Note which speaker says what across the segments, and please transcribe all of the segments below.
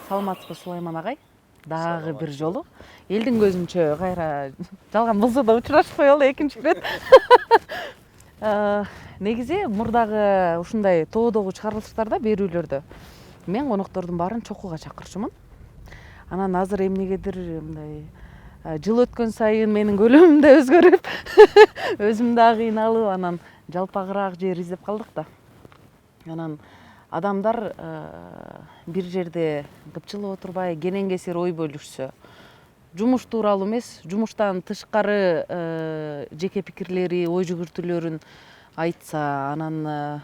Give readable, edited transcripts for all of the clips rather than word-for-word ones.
Speaker 1: Саламатсызбы Сулайман агай? Дагы бир жолу элдин көзүнчө кайра жалган болсо да учурашпай экинчи ирет. Негизи мурдагы ушундай тоодогу чыгарылыштарда, берүүлөрдө мен коноктордун баарын чокуга чакырчумун. Анан азыр эмнегедир мындай жыл өткөн сайын менин көлөмүм да өзгөрүп, өзүм да кыйналып, анан жалпагыраак жер издеп калдык да. Анан адамдар бир жерде кыпчылып отурбай, кенен кесир ой бөлүшсө, жумуш тууралуу эмес, жумуштан тышкары жеке пикирлери, ой жүгүртүүлөрүн айтса, анан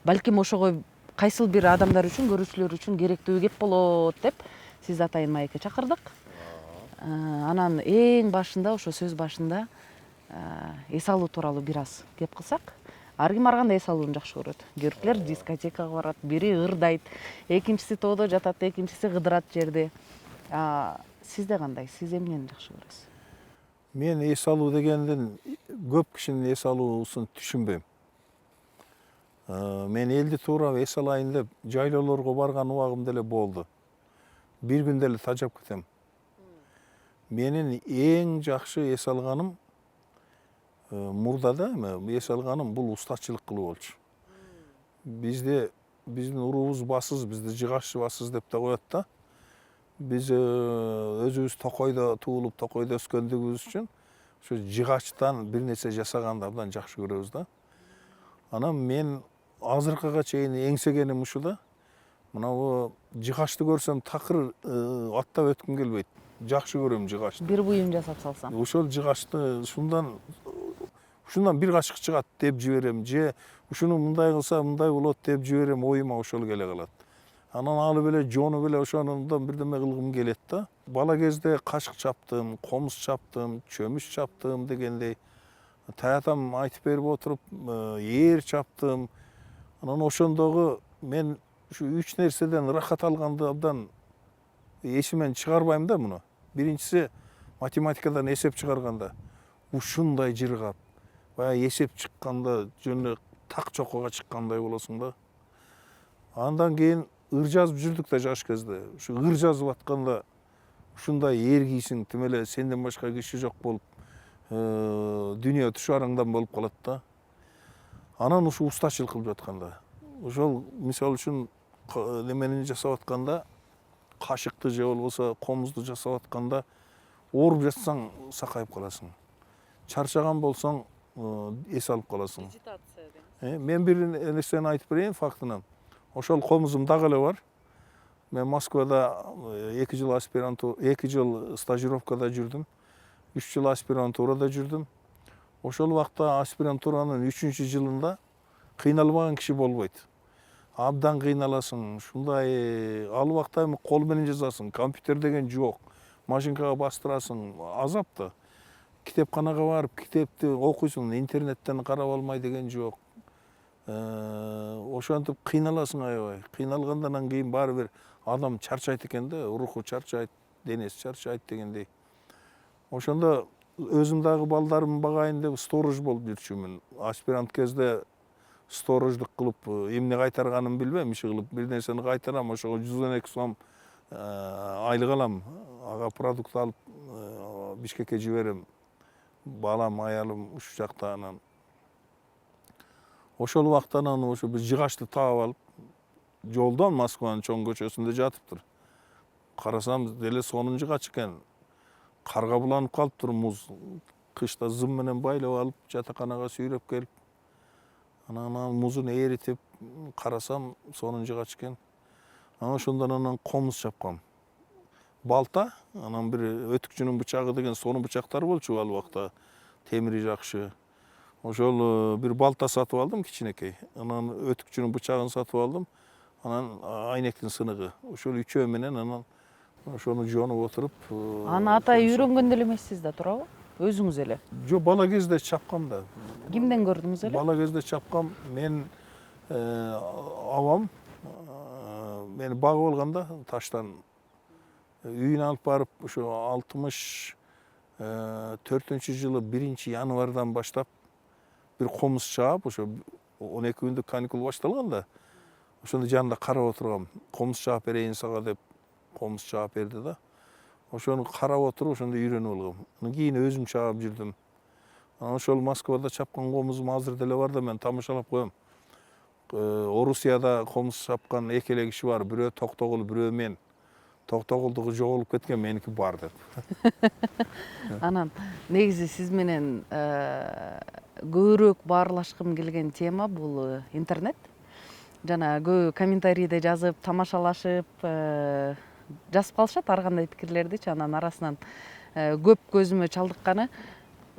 Speaker 1: балким ошого кайсыл бир адамдар үчүн, көрүүчүлөр үчүн керектүү кеп болот деп сизди атайын маекке чакырдык. Анан эң башында, ошо сөз башында эс алуу тууралуу бир аз кеп кылсак. Ар ким ар кандай эс алууну жакшы көрөт. Көрүклөр дискотекага барат, бири ырдайт, экинчиси тоодо жатат, экинчиси кыдырат жерде. Сизде кандай? Сиз эмнени жакшы көрөсүз?
Speaker 2: Мен эс алуу дегенден көп кишинин эс алуусун түшүнбөйм. Мен элди туура эс алайын деп жайлоолорго барган убагым деле болду. Бир күн деле тажап кетем. Менин эң жакшы эс алганым мурдада эс алганым бул устачылык кылуу болчу. Биздин уруубуз бассыз, бизди жыгаччы бассыз деп да коет да. Биз өзүбүз токойдо туулуп, токойдо өскөндүгүбүз үчүн ошо жыгачтан бир нерсе жасаганды абдан жакшы көрөбүз да. Анан мен азыркыга чейин эңсегеним ушул да. Мына жыгачты көрсөм такыр аттап өткүм келбейт. Жакшы көрөм жыгачты.
Speaker 1: Бир буюм жасап салсам.
Speaker 2: Ошол жыгачты ушундан бир качык чыгат деп жиберем, же ушуну мындай кылса мындай болот деп жиберем, оюма ошол келе калат. Анан алып эле жону беле ошондон бирдеме кылгым келет да. Бала кезде кашык чаптым, комуз чаптым, чөмүч чаптым дегендей. Таятам айтып берип отуруп, ээр чаптым. Анан ошондогу мен ушу 3 нерседен ырахат алганды абдан эсимен чыгарбайм да муну. Биринчиси математикадан эсеп чыгарганда ушундай жыргап, баягы эсеп чыкканда жөн так чокуга чыккандай болосуң да. Андан кийин ыр жазып жүрдүк да жаш кезде. Ушу ыр жазып атканда ушундай эр кийсиң, тим эле сенден башка киши жок болуп, дүйнө түшүарыңдан болуп калат да. Анан ушу устачылык кылып жатканда, ошол мисалы үчүн немени жасап атканда, кашыкты же болбосо комузду жасап атканда ооруп жатсаң сакайып каласың. Чарчаган болсоң эс алып каласың. Мен бир нерсени айтып берейин фактынан. Ошол комузум дагы эле бар. Мен Москвада 2 жыл аспирантура, 2 жыл стажировкада жүрдүм. 3 жыл аспирантурада жүрдүм. Ошол убакта аспирантуранын 3-чү жылында кыйналбаган киши болбойт. Абдан кыйналасың, ушундай ал убакта кол менен жазасың, компьютер деген жок. Машинкага бастырасың, азап да. Китепканага барып, китепти окуйсуң, интернеттен карап алмай деген жок. Ошентип кыйналасың аябай. Кыйналгандан кийин баары бир адам чарчайт экен да, руху чарчайт, денеси чарчайт дегендей. Ошондо өзүм дагы балдарым багайын деп сторож болуп жүрчүмүн. Аспирант кезде сторождук кылып, эмне кайтарганымды билбейм, иши кылып бир нерсени кайтарам, ошого 112 сом айлык алам. Ага продукт алып Бишкекке жиберем. Балам, аялым ушу жакта анан. Ошол убакта ошо биз жыгачты таап алып, жолдон Москванын чоң көчөсүндө жатыптыр. Карасам деле сонун жыгач экен. Карга буланып калыптыр, муз. Кышта зым менен байлап алып, жатаканага сүйрөп келип, анан музун эритип, карасам сонун жыгач экен. Анан ошондон комуз чапкам. Балта, анан бир өтүкчүнүн бычагы деген сонун бычактар болчу ал убакта. Темири жакшы. Ошол бир балта сатып алдым кичинекей. Анан өтүкчүнүн бычагын сатып алдым. Анан айнектин сыныгы. Ошол үчөө менен анан ошону жонуп отуруп.
Speaker 1: Аны атай үйрөнгөн деле эмессиз да, туурабы? Өзүңүз эле?
Speaker 2: Жок, бала кезде чапкам да.
Speaker 1: Кимден көрдүңүз эле?
Speaker 2: Бала кезде чапкам. Мен абам мени багып алганда таштан үйүнө алып барып, ошо 64-жылы 1-январдан баштап бир комуз чаап, ошо 12 күндүк каникул башталганда, ошондо жанында карап отургам. Комуз чаап берейин сага деп комуз чаап берди да. Ошону карап отуруп ошондой үйрөнүп алгам. Анан кийин өзүм чаап жүрдүм. Анан ошол Москвада чапкан комузум азыр деле бар да, мен тамашалап коем. Орусияда комуз чапкан эки эле киши бар. Бирөө Токтогул, бирөө мен. Токтогулдугу жоголуп кеткен, меники бар деп.
Speaker 1: Анан негизи сиз менен көбүрөөк баарлашкым келген тема бул интернет. Жана көбү комментарийде жазып, тамашалашып, жазып калышат ар кандай пикирлердичи. Анан арасынан көп көзүмө чалдыкканы,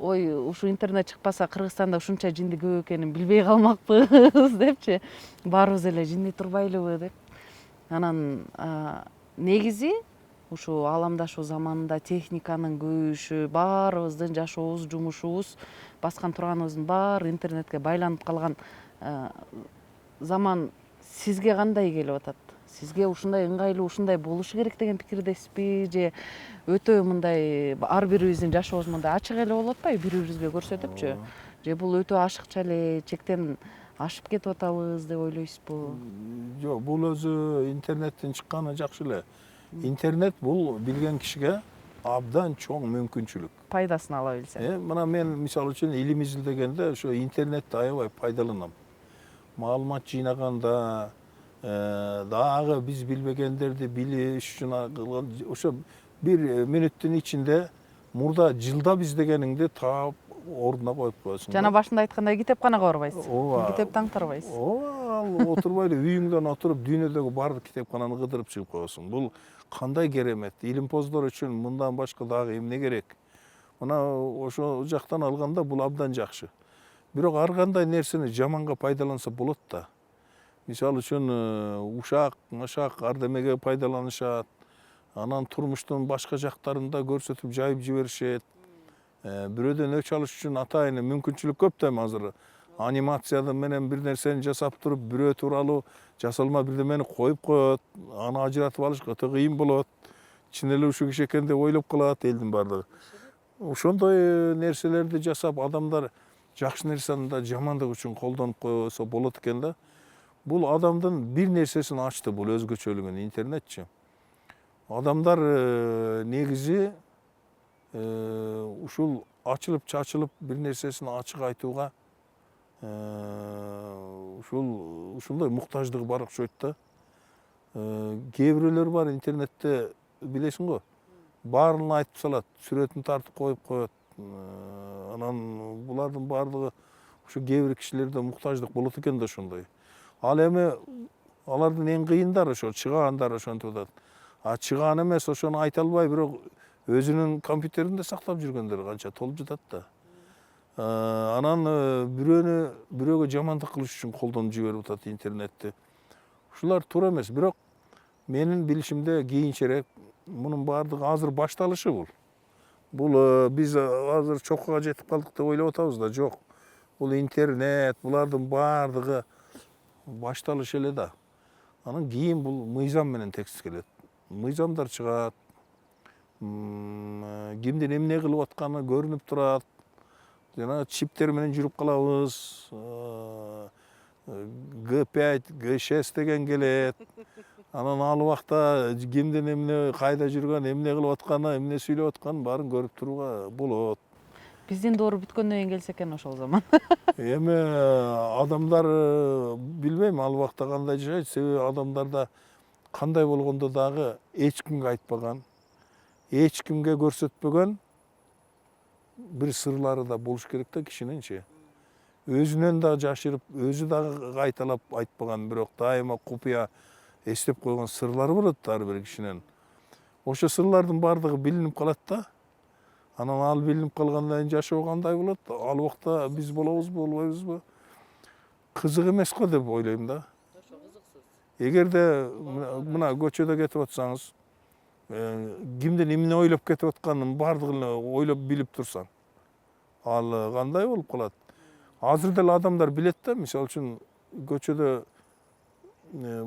Speaker 1: ой, ушу интернет чыкпаса Кыргызстанда ушунча жинди көп экенин билбей калмакпыз депчи. Баарыбыз эле жинди турбайлыбы деп. Анан негизи ушу ааламдашуу заманында техниканын көбөйүшү, баарыбыздын жашообуз, жумушубуз, баскан турганыбыздын баары интернетке байланып калган заман сизге кандай келип атат? Сизге ушундай ыңгайлуу, ушундай болушу керек деген пикирдесизби, же өтө мындай ар бирибиздин жашообуз мындай ачык эле болуп атпайбы, бири бирибизге көрсөтүпчү? Же бул өтө ашыкча эле, чектен ашып кетип атабыз деп ойлойсузбу?
Speaker 2: Жок, бул өзү интернеттин чыкканы жакшы эле. Интернет бул билген кишиге абдан чоң мүмкүнчүлүк.
Speaker 1: Пайдасын ала билсе.
Speaker 2: Мына мен мисалы үчүн илим изилдегенде ошо интернетти аябай пайдаланам. Маалымат жыйнаганда, дагы биз билбегендерди билиш үчүн ошо бир мүнөттүн ичинде мурда жылдап издегениңди таап ордуна коюп коесуң.
Speaker 1: Жана башында айткандай китепканага барбайсыз.
Speaker 2: Ооба.
Speaker 1: Китепти аңтарбайсыз.
Speaker 2: Ооба, отурбай эле үйүңдөн отуруп дүйнөдөгү баардык китепкананы кыдырып чыгып коесуң. Бул кандай керемет. Илимпоздор үчүн мындан башка дагы эмне керек? Мына ошол жактан алганда бул абдан жакшы. Бирок ар кандай нерсени жаманга пайдаланса болот да. Мисалы үчүн ушак, машак ардемеге пайдаланышат. Анан турмуштун башка жактарында көрсөтүп жайып жиберишет. Бирөөдөн өч алыш үчүн атайын мүмкүнчүлүк көп да азыр. Анимациядан менен бир нерсени жасап туруп, бирөө тууралуу жасалма бирдемени коюп коет. Аны ажыратып алыш өтө кыйын болот. Чын эле ушул киши экен деп ойлоп калат элдин баардыгы. Ошондой нерселерди жасап, адамдар жакшы нерсени да жамандык үчүн колдонуп койсо болот экен да. Бул адамдын бир нерсесин ачты, бул өзгөчөлүгүн интернетчи. Адамдар негизи ушул ачылып чачылып бир нерсесин ачык айтууга ушундай муктаждыгы бар окшойт да. Кээ бирөөлөр бар интернетте, билесиң го, баарын айтып салат, сүрөтүн тартып коюп коет. Анан булардын баардыгы ушу кээ бир кишилерде муктаждык болот экен да ошондой. Ал эми алардын эң кыйындары ошо чыгаандар ошентип атат. Чыгаан эмес, ошону айта албай, бирок өзүнүн компьютеринде сактап жүргөндөр канча толуп жатат да. Анан бирөөгө жамандык кылыш үчүн колдонуп жиберип атат интернетти. Ушулар туура эмес, бирок менин билишимде кийинчерээк мунун баардыгы азыр башталышы бул. Бул биз азыр чокуга жетип калдык деп ойлоп атабыз да, жок. Бул интернет, булардын баардыгы башталыш эле да. Анан кийин бул мыйзам менен текст келет. Мыйзамдар чыгат. Кимдин эмне кылып атканы көрүнүп турат. Жана чиптер менен жүрүп калабыз. G5, G6 деген келет. Анан ал убакта кимдин эмне, кайда жүргөн, эмне кылып атканы, эмне сүйлөп атканын баарын көрүп турууга болот.
Speaker 1: Биздин доор бүткөндөн кийин келсе экен ошол заман.
Speaker 2: Эми адамдар билбейм ал убакта кандай жашайт, себеби адамдарда кандай болгондо дагы эч кимге айтпаган, эч кимге көрсөтпөгөн бир сырлары да болуш керек да кишининчи. Өзүнөн да жашырып, өзү дагы кайталап айтпаган, бирок дайыма купуя эстеп койгон сырлары болот ар бир кишинин. Ошо сырлардын баардыгы билинип калат да. Анан ал билинип калгандан кийин жашоо кандай болот? Ал убакта биз болобузбу, болбойбузбу? Кызык эмес го деп ойлойм да.
Speaker 1: Ошо кызыксыз.
Speaker 2: Эгерде мына көчөдө кетип атсаңыз, кимдин эмне ойлоп кетип атканын баардыгын ойлоп билип турсаң, ал кандай болуп калат? Азыр деле адамдар билет да, мисалы үчүн көчөдө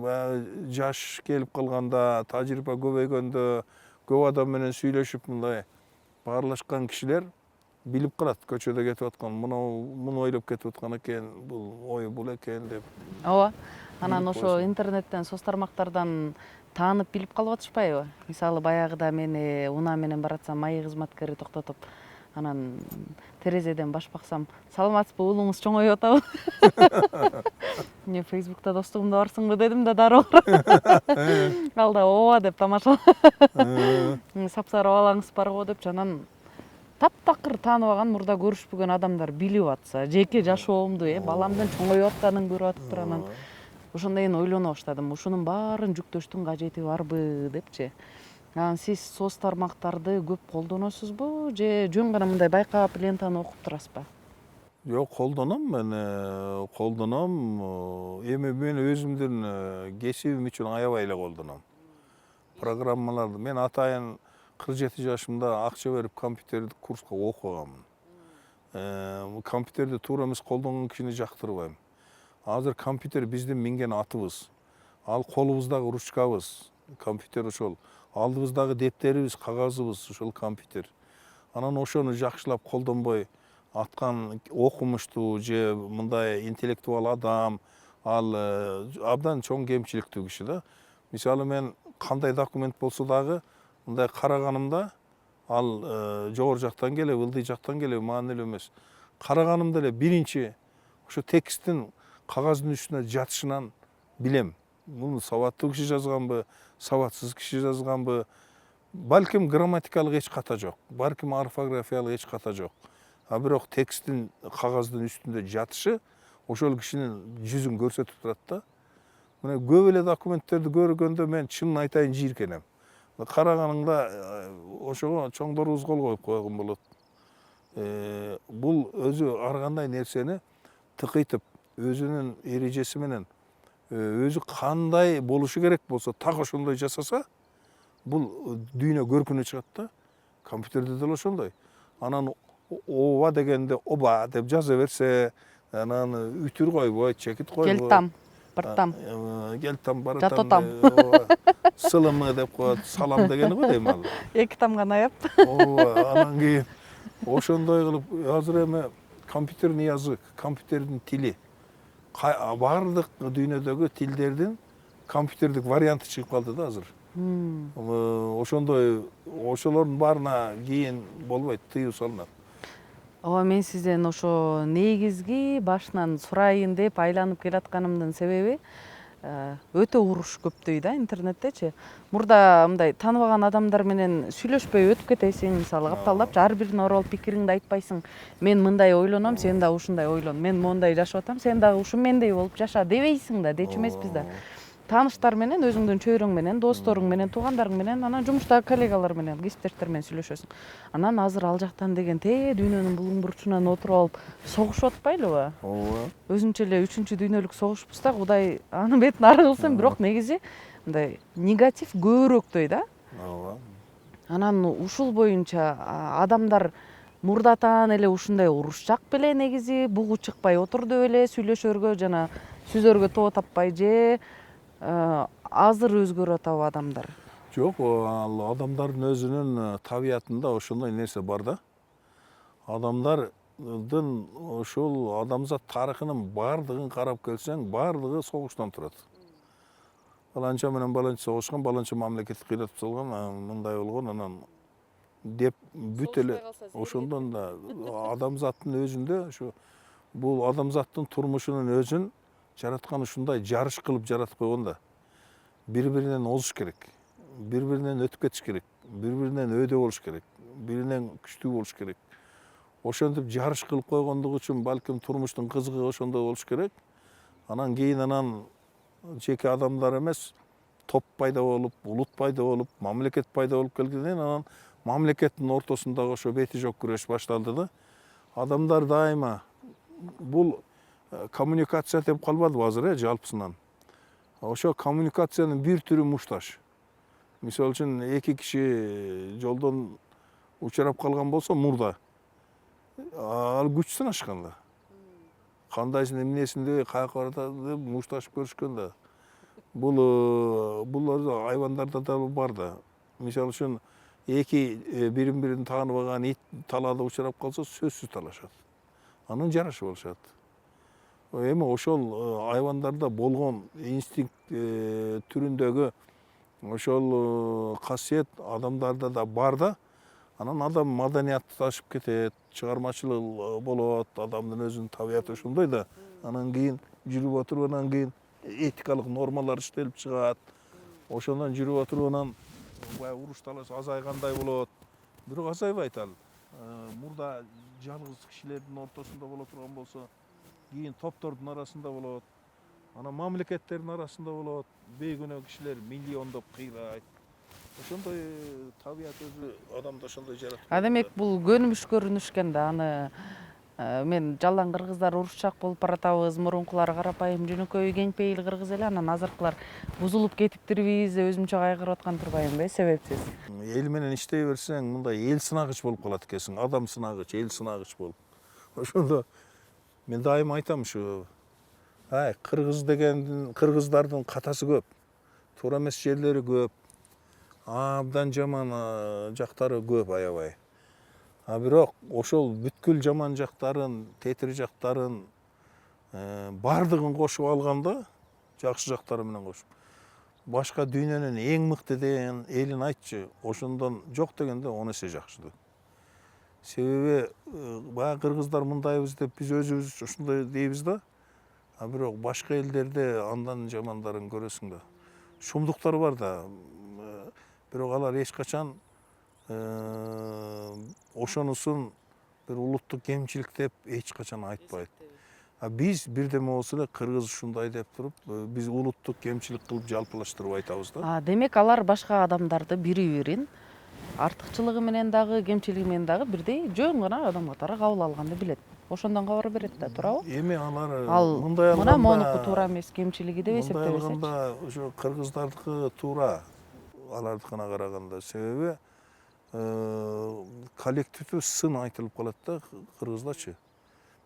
Speaker 2: баягы жаш келип калганда, тажрыйба көбөйгөндө, көп адам менен сүйлөшүп мындай баарлашкан кишилер билип калат көчөдө кетип аткан, муну ойлоп кетип аткан экен, бул ою бул экен деп.
Speaker 1: Ооба. Анан ошо интернеттен, соц тармактардан таанып билип калып атышпайбы? Мисалы баягыда мени унаа менен баратсам майы кызматкери токтотуп, анан терезеден баш баксам, саламатсызбы, уулуңуз чоңоюп атабы? Эмне Фейсбукта достугумда барсыңбы дедим да дароо. Ал да ооба деп тамашалап. Сапсары балаңыз барго депчи, анан таптакыр тааныбаган, мурда көрүшпөгөн адамдар билип атса, жеке жашоомду, баламдын чоңоюп атканын көрүп атыптыр, анан ошондо эми ойлоно баштадым, ушунун баарын жүктөштүн кажети барбы депчи. Анан сиз соц тармактарды көп колдоносузбу же жөн гана мындай байкап лентаны окуп турасызбы?
Speaker 2: Жок, колдоном мен, колдоном. Эми мен өзүмдүн кесибим үчүн аябай эле колдоном. Программаларды мен атайын 47 жашымда акча берип компьютердик курска окуганмын. Компьютерди туура эмес колдонгон кишини жактырбайм. Азыр компьютер биздин минген атыбыз. Ал колубуздагы ручкабыз, компьютер ошол. Алдыбыздагы дептерибиз, кагазыбыз ошол компьютер. Анан ошону жакшылап колдонбой аткан окумуштуу же мындай интеллектуал адам, ал абдан чоң кемчиликтүү киши да. Мисалы мен кандай документ болсо дагы мындай караганымда ал жогору жактан келеби, ылдый жактан келеби маанилүү эмес. Караганымда эле биринчи ошо тексттин кагаздын үстүнө жатышынан билем. Муну сабаттуу киши жазганбы, сабатсыз киши жазганбы, балким грамматикалык эч ката жок, балким орфографиялык эч ката жок. А бирок тексттин кагаздын үстүндө жатышы ошол кишинин жүзүн көрсөтүп турат да. Мына көп эле документтерди көргөндө мен чынын айтайын жийиркенем. Караганыңда ошого чоңдорубуз кол коюп койгон болот. Бул өзү ар кандай нерсени тыкыйтып, өзүнүн эрежеси менен өзү кандай болушу керек болсо так ошондой жасаса, бул дүйнө көркүнө чыгат да. Компьютерде деле ошондой. Анан ооба дегенде оба деп жаза берсе, анан үтүр койбой, чекит койбой.
Speaker 1: Келтам, бартам.
Speaker 2: Келтам, баратам.
Speaker 1: Жатотам.
Speaker 2: Сылымы деп коет, салам дегени го дейм ал.
Speaker 1: Эки там гана еп.
Speaker 2: Ооба, анан кийин ошондой кылып, азыр эми компьютерный язык, компьютердин тили, баардык дүйнөдөгү тилдердин компьютердик варианты чыгып калды да азыр. Ошондой, ошолордун баарына кийин болбойт, тыюу салынат.
Speaker 1: Ооба, мен сизден ошо негизги башынан сурайын деп айланып келатканымдын себеби өтө уруш көптөй да интернеттечи. Мурда мындай тааныбаган адамдар менен сүйлөшпөй өтүп кетесиң, мисалы капталдапчы, ар бирине оролуп пикириңди айтпайсың. Мен мындай ойлоном, сен да ушундай ойлон. Мен мондай жашап атам, сен дагы ушу мендей болуп жаша дебейсиң да, дечү эмеспиз да. Тааныштар менен, өзүңдүн чөйрөң менен, досторуң менен, туугандарың менен, анан жумуштагы коллегалар менен, кесиптештер менен сүйлөшөсүң. Анан азыр ал жактан деген дүйнөнүн булуң бурчунан отуруп алып согушуп атпайлыбы?
Speaker 2: Ооба.
Speaker 1: Өзүнчө эле 3 дүйнөлүк согушпуз да, Кудай анын бетин ары кылсын, бирок негизи мындай негатив көбүрөөктөй да.
Speaker 2: Ооба.
Speaker 1: Анан ушул боюнча адамдар мурдатан эле ушундай урушчак беле негизи бугу чыкпай отурду беле, сүйлөшөргө жана сүзөргө тоо таппай же азыр өзгөрүп атабы адамдар?
Speaker 2: Жок, ал адамдардын өзүнүн табиятында ошондой нерсе бар да. Адамдардын ошол адамзат тарыхынын баардыгын карап келсең, баардыгы согуштан турат. Баланча менен баланча согушкан, баланча мамлекетти кыйратып салган, мындай болгон, анан деп бүт эле ошондон да адамзаттын өзүндө ошо бул адамзаттын турмушунун өзүн жараткан ушундай жарыш кылып жаратып койгон да. Бири-биринен озуш керек, бири-биринен өтүп кетиш керек, бири-биринен өйдө болуш керек, биринен күчтүү болуш керек. Ошентип жарыш кылып койгондугу үчүн балким турмуштун кызыгы ошондой болуш керек. Анан кийин жеке адамдар эмес, топ пайда болуп, улут пайда болуп, мамлекет пайда болуп келгенден анан мамлекеттин ортосундагы ошо бети жок күрөш башталды да. Адамдар дайыма бул коммуникация деп калбадыбы азыр, жалпысынан. Ошо коммуникациянын бир түрү мушташ. Мисалы үчүн эки киши жолдон учурап калган болсо мурда, ал күч сынашкан да. Кандайсың, эмнесиң дебей, каяка баратат деп мушташып көрүшкөн да. Бул айвандарда да бар да. Мисалы үчүн эки бирин-бирин тааныбаган ит талаада учурап калса сөзсүз талашат. Анын жарашы болушат. Эми ошол айвандарда болгон инстинкт түрүндөгү ошол касиет адамдарда да бар да. Анан адам маданиятташып кетет, чыгармачылык болот, адамдын өзүнүн табияты ошондой да. Анан кийин жүрүп отуруп, анан кийин этикалык нормалар иштелип чыгат. Ошондон жүрүп отуруп анан баягы уруш талаш азайгандай болот. Бирок азайбайт ал. Мурда жалгыз кишилердин ортосунда боло турган болсо, кийин топтордун арасында болот. Анан мамлекеттердин арасында болот. Бейгүнөө кишилер миллиондоп кыйрайт. Ошондой табият өзү адамды ошондой жараткан.
Speaker 1: Демек бул көнүмүш көрүнүш экен да. Аны мен жалаң кыргыздар урушчак болуп баратабыз, мурункулар карапайым жөнөкөй кеңпейил кыргыз эле, анан азыркылар бузулуп кетиптирбиз деп өзүмчө кайгырып аткан турбаймынбы, себепсиз?
Speaker 2: Эл менен иштей берсең, мындай эл сынагыч болуп калат экенсиң, адам сынагыч, эл сынагыч болуп. Ошондо мен дайыма айтам ушу, кыргыз деген кыргыздардын катасы көп, туура эмес жерлери көп, абдан жаман жактары көп аябай. Бирок ошол бүткүл жаман жактарын, тетир жактарын бардыгын кошуп алганда, жакшы жактары менен кошуп, башка дүйнөнүн эң мыкты деген элин айтчы, ошондон жок дегенде 10 эсе жакшы. Себеби баягы кыргыздар мындайбыз деп биз өзүбүз ушундай дейбиз да, бирок башка элдерде андан жамандарын көрөсүң да. Шумдуктар бар да, бирок алар эч качан ошонусун бир улуттук кемчилик деп эч качан айтпайт. Биз бирдеме болсо эле кыргыз ушундай деп туруп, биз улуттук кемчилик кылып жалпылаштырып айтабыз да.
Speaker 1: Демек алар башка адамдарды бири-бирин артыкчылыгы менен дагы, кемчилиги менен дагы бирдей жөн гана адам катары кабыл алганды билет. Ошондон кабар берет да, туурабы?
Speaker 2: Эми алар
Speaker 1: мындай алганда мына монуку туура эмес, кемчилиги деп эсептебесек.
Speaker 2: Мындай алганда ошо кыргыздардыкы туура алардыкына караганда. Себеби коллективдүү сын айтылып калат да кыргыздачы.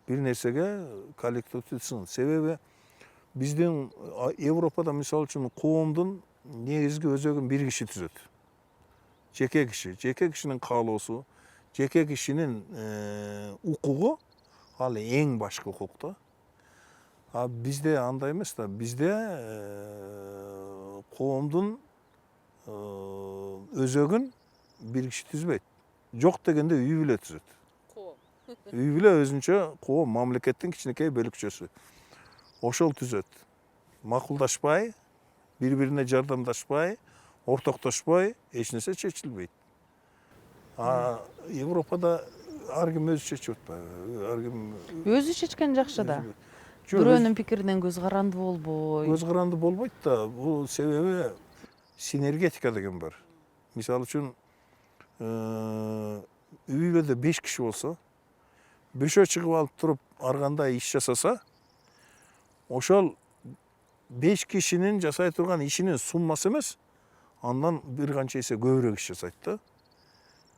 Speaker 2: Бир нерсеге коллективдүү сын. Себеби биздин Европада мисалы үчүн коомдун негизги өзөгүн бир киши түзөт. Жеке кишинин каалоосу, жеке кишинин укугу ал эң башкы укук да. Бизде андай эмес да. Бизде коомдун өзөгүн бир киши түзбөйт. Жок дегенде үй бүлө түзөт. Үй бүлө өзүнчө коом, мамлекеттин кичинекей бөлүкчөсү. Ошол түзөт. Макулдашпай, бири-бирине жардамдашпай, ортоктошпой эч нерсе чечилбейт. Европада ар ким өзү чечип атпайбы? Ар ким
Speaker 1: өзү чечкен жакшы да. Бирөөнүн пикиринен көз каранды болбой.
Speaker 2: Көз каранды болбойт да. Бул себеби синергетика деген бар. Мисалы үчүн үй бүлөдө 5 киши болсо, бешөө чыгып алып туруп ар кандай иш жасаса, ошол 5 кишинин жасай турган ишинин суммасы эмес, андан бир канча эсе көбүрөөк иш жасайт да.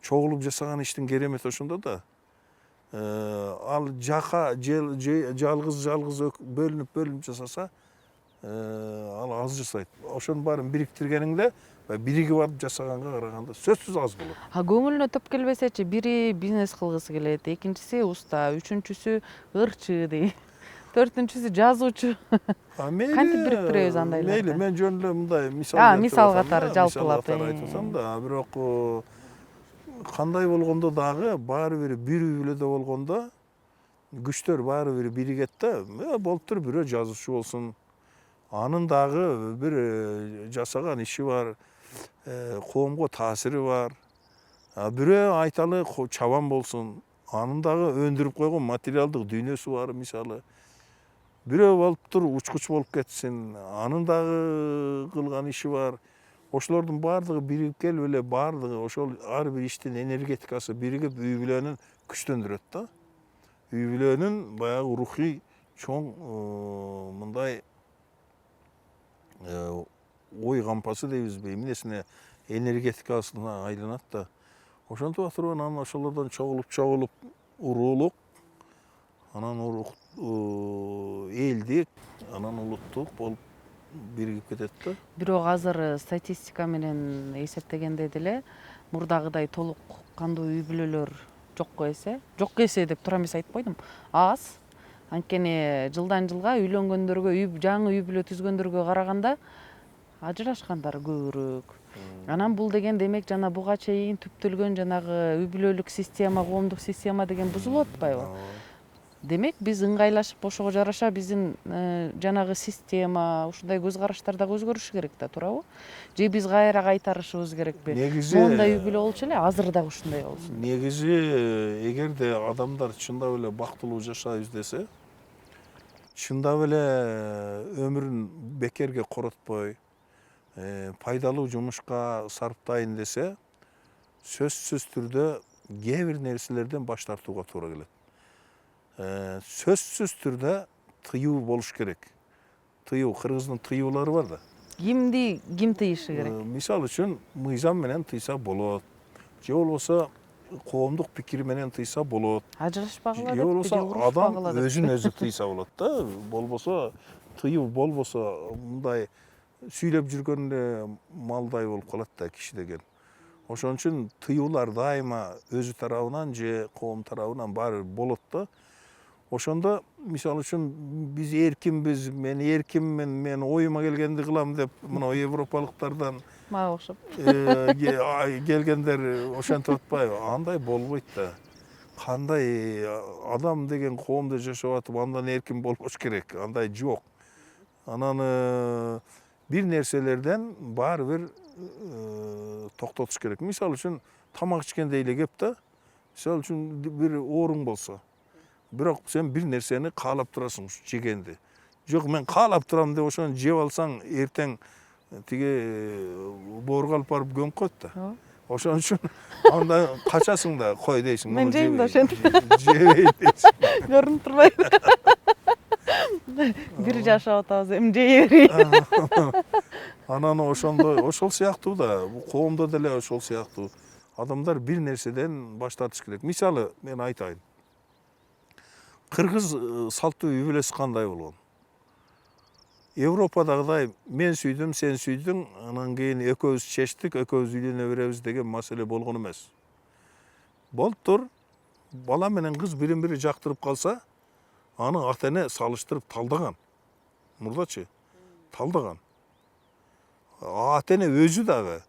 Speaker 2: Чогулуп жасаган иштин керемети ошондо да. Ал жалгыз бөлүнүп жасаса, ал аз жасайт. Ошонун баарын бириктиргениңде, биригип алып жасаганга караганда сөзсүз аз болот.
Speaker 1: Көңүлүнө топ келбесечи, бири бизнес кылгысы келет, экинчиси уста, үчүнчүсү ырчы дейт, төртүнчүсү жазуучу. Кантип бириктиребиз андайларды?
Speaker 2: Мейли, мен жөн эле мындай мисал
Speaker 1: катары жалпылап
Speaker 2: айтсам да, бирок кандай болгондо дагы баары бир үй бүлөдө болгондо күчтөр баары бир биригет да. Болуптур, бирөө жазуучу болсун. Анын дагы бир жасаган иши бар, коомго таасири бар. Бирөө айталы чабан болсун. Анын дагы өндүрүп койгон материалдык дүйнөсү бар, мисалы. Бирөө болуптур, учкуч болуп кетсин. Анын дагы кылган иши бар. Ошолордун баардыгы бирип келип эле баардыгы ошол ар бир иштин энергетикасы биригип үй бүлөнүн күчтөндүрөт да. Үй бүлөнүн баягы рухий чоң мындай ой кампасы дейбизби, эмнесине энергетикасына айланат да. Ошентип атырып анан ошолордон чогулуп уруулук, анан элдик, анан улуттук болуп биригип кетет да.
Speaker 1: Бирок азыр статистика менен эсептегенде деле мурдагыдай толук кандуу үй бүлөлөр жокко эсе деп туура эмес айтып койдум. Аз. Анткени жылдан жылга үйлөнгөндөргө, жаңы үй бүлө түзгөндөргө караганда ажырашкандар көбүрөөк. Анан бул деген демек жана буга чейин түптөлгөн жанагы үй бүлөлүк система, коомдук система деген бузулуп атпайбы? Демек биз ыңгайлашып ошого жараша биздин жанагы система, ушундай көз караштар дагы өзгөрүшү керек да, туурабы? Же биз кайра кайтарышыбыз керекпи?
Speaker 2: Негизи
Speaker 1: Моундай үй бүлө болчу эле, азыр дагы ушундай болсун.
Speaker 2: негизи эгерде адамдар чындап эле бактылуу жашайбыз десе, чындап эле өмүрүн бекерге коротпой, пайдалуу жумушка сарптайын десе, сөзсүз түрдө кээ бир нерселерден баш тартууга туура келет. Сөзсүз түрдө тыюу болуш керек. Тыюу, кыргыздын тыюулары бар да.
Speaker 1: Ким тыйышы керек?
Speaker 2: Мисалы үчүн мыйзам менен тыйса болот. Же болбосо коомдук пикир менен тыйса болот.
Speaker 1: Ажырашпагыла
Speaker 2: Же
Speaker 1: деппи,
Speaker 2: болбосо
Speaker 1: же урушпагыла
Speaker 2: адам
Speaker 1: деппи?
Speaker 2: өзүн өзү тыйса болот да. Болбосо тыюу болбосо мындай сүйлөп жүргөндө малдай болуп калат да киши деген. Ошон үчүн тыюулар дайыма өзү тарабынан же коом тарабынан баары бир болот да. Ошондо мисалы үчүн биз эркинбиз, мен эркинмин, мен оюма келгенди кылам деп мына европалыктардан
Speaker 1: Мага окшоп.
Speaker 2: келгендер ошентип атпайбы? Андай болбойт да. Кандай адам деген коомдо жашап атып андан эркин болбош керек. Андай жок. Анан бир нерселерден баары бир токтотуш керек. Мисалы үчүн тамак ичкенде эле кеп да. Мисалы үчүн бир ооруң болсо, бирок сен бир нерсени каалап турасың жегенди. Жок, мен каалап турам деп ошону жеп алсаң, эртең тиги боорго алып барып көмүп коет да. Ошон үчүн анда качасың да, кой дейсиң.
Speaker 1: Мен жейм да ошентип.
Speaker 2: Жебейт дейсиң.
Speaker 1: Көрүнүп турбайбы? Бир жашап атабыз, эми жей берейин.
Speaker 2: Анан ошол сыяктуу да, коомдо деле ошол сыяктуу. Адамдар бир нерседен баш тартыш керек. Мисалы, мен айтайын. Кыргыз салттуу үй бүлөсү кандай болгон? Европадагыдай мен сүйдүм, сен сүйдүң, анан кийин экөөбүз чечтик, экөөбүз үйлөнө беребиз деген маселе болгон эмес. Болуптур, бала менен кыз бирин бири жактырып калса, аны ата эне салыштырып талдаган. Мурдачы, талдаган. Ата эне өзү дагы,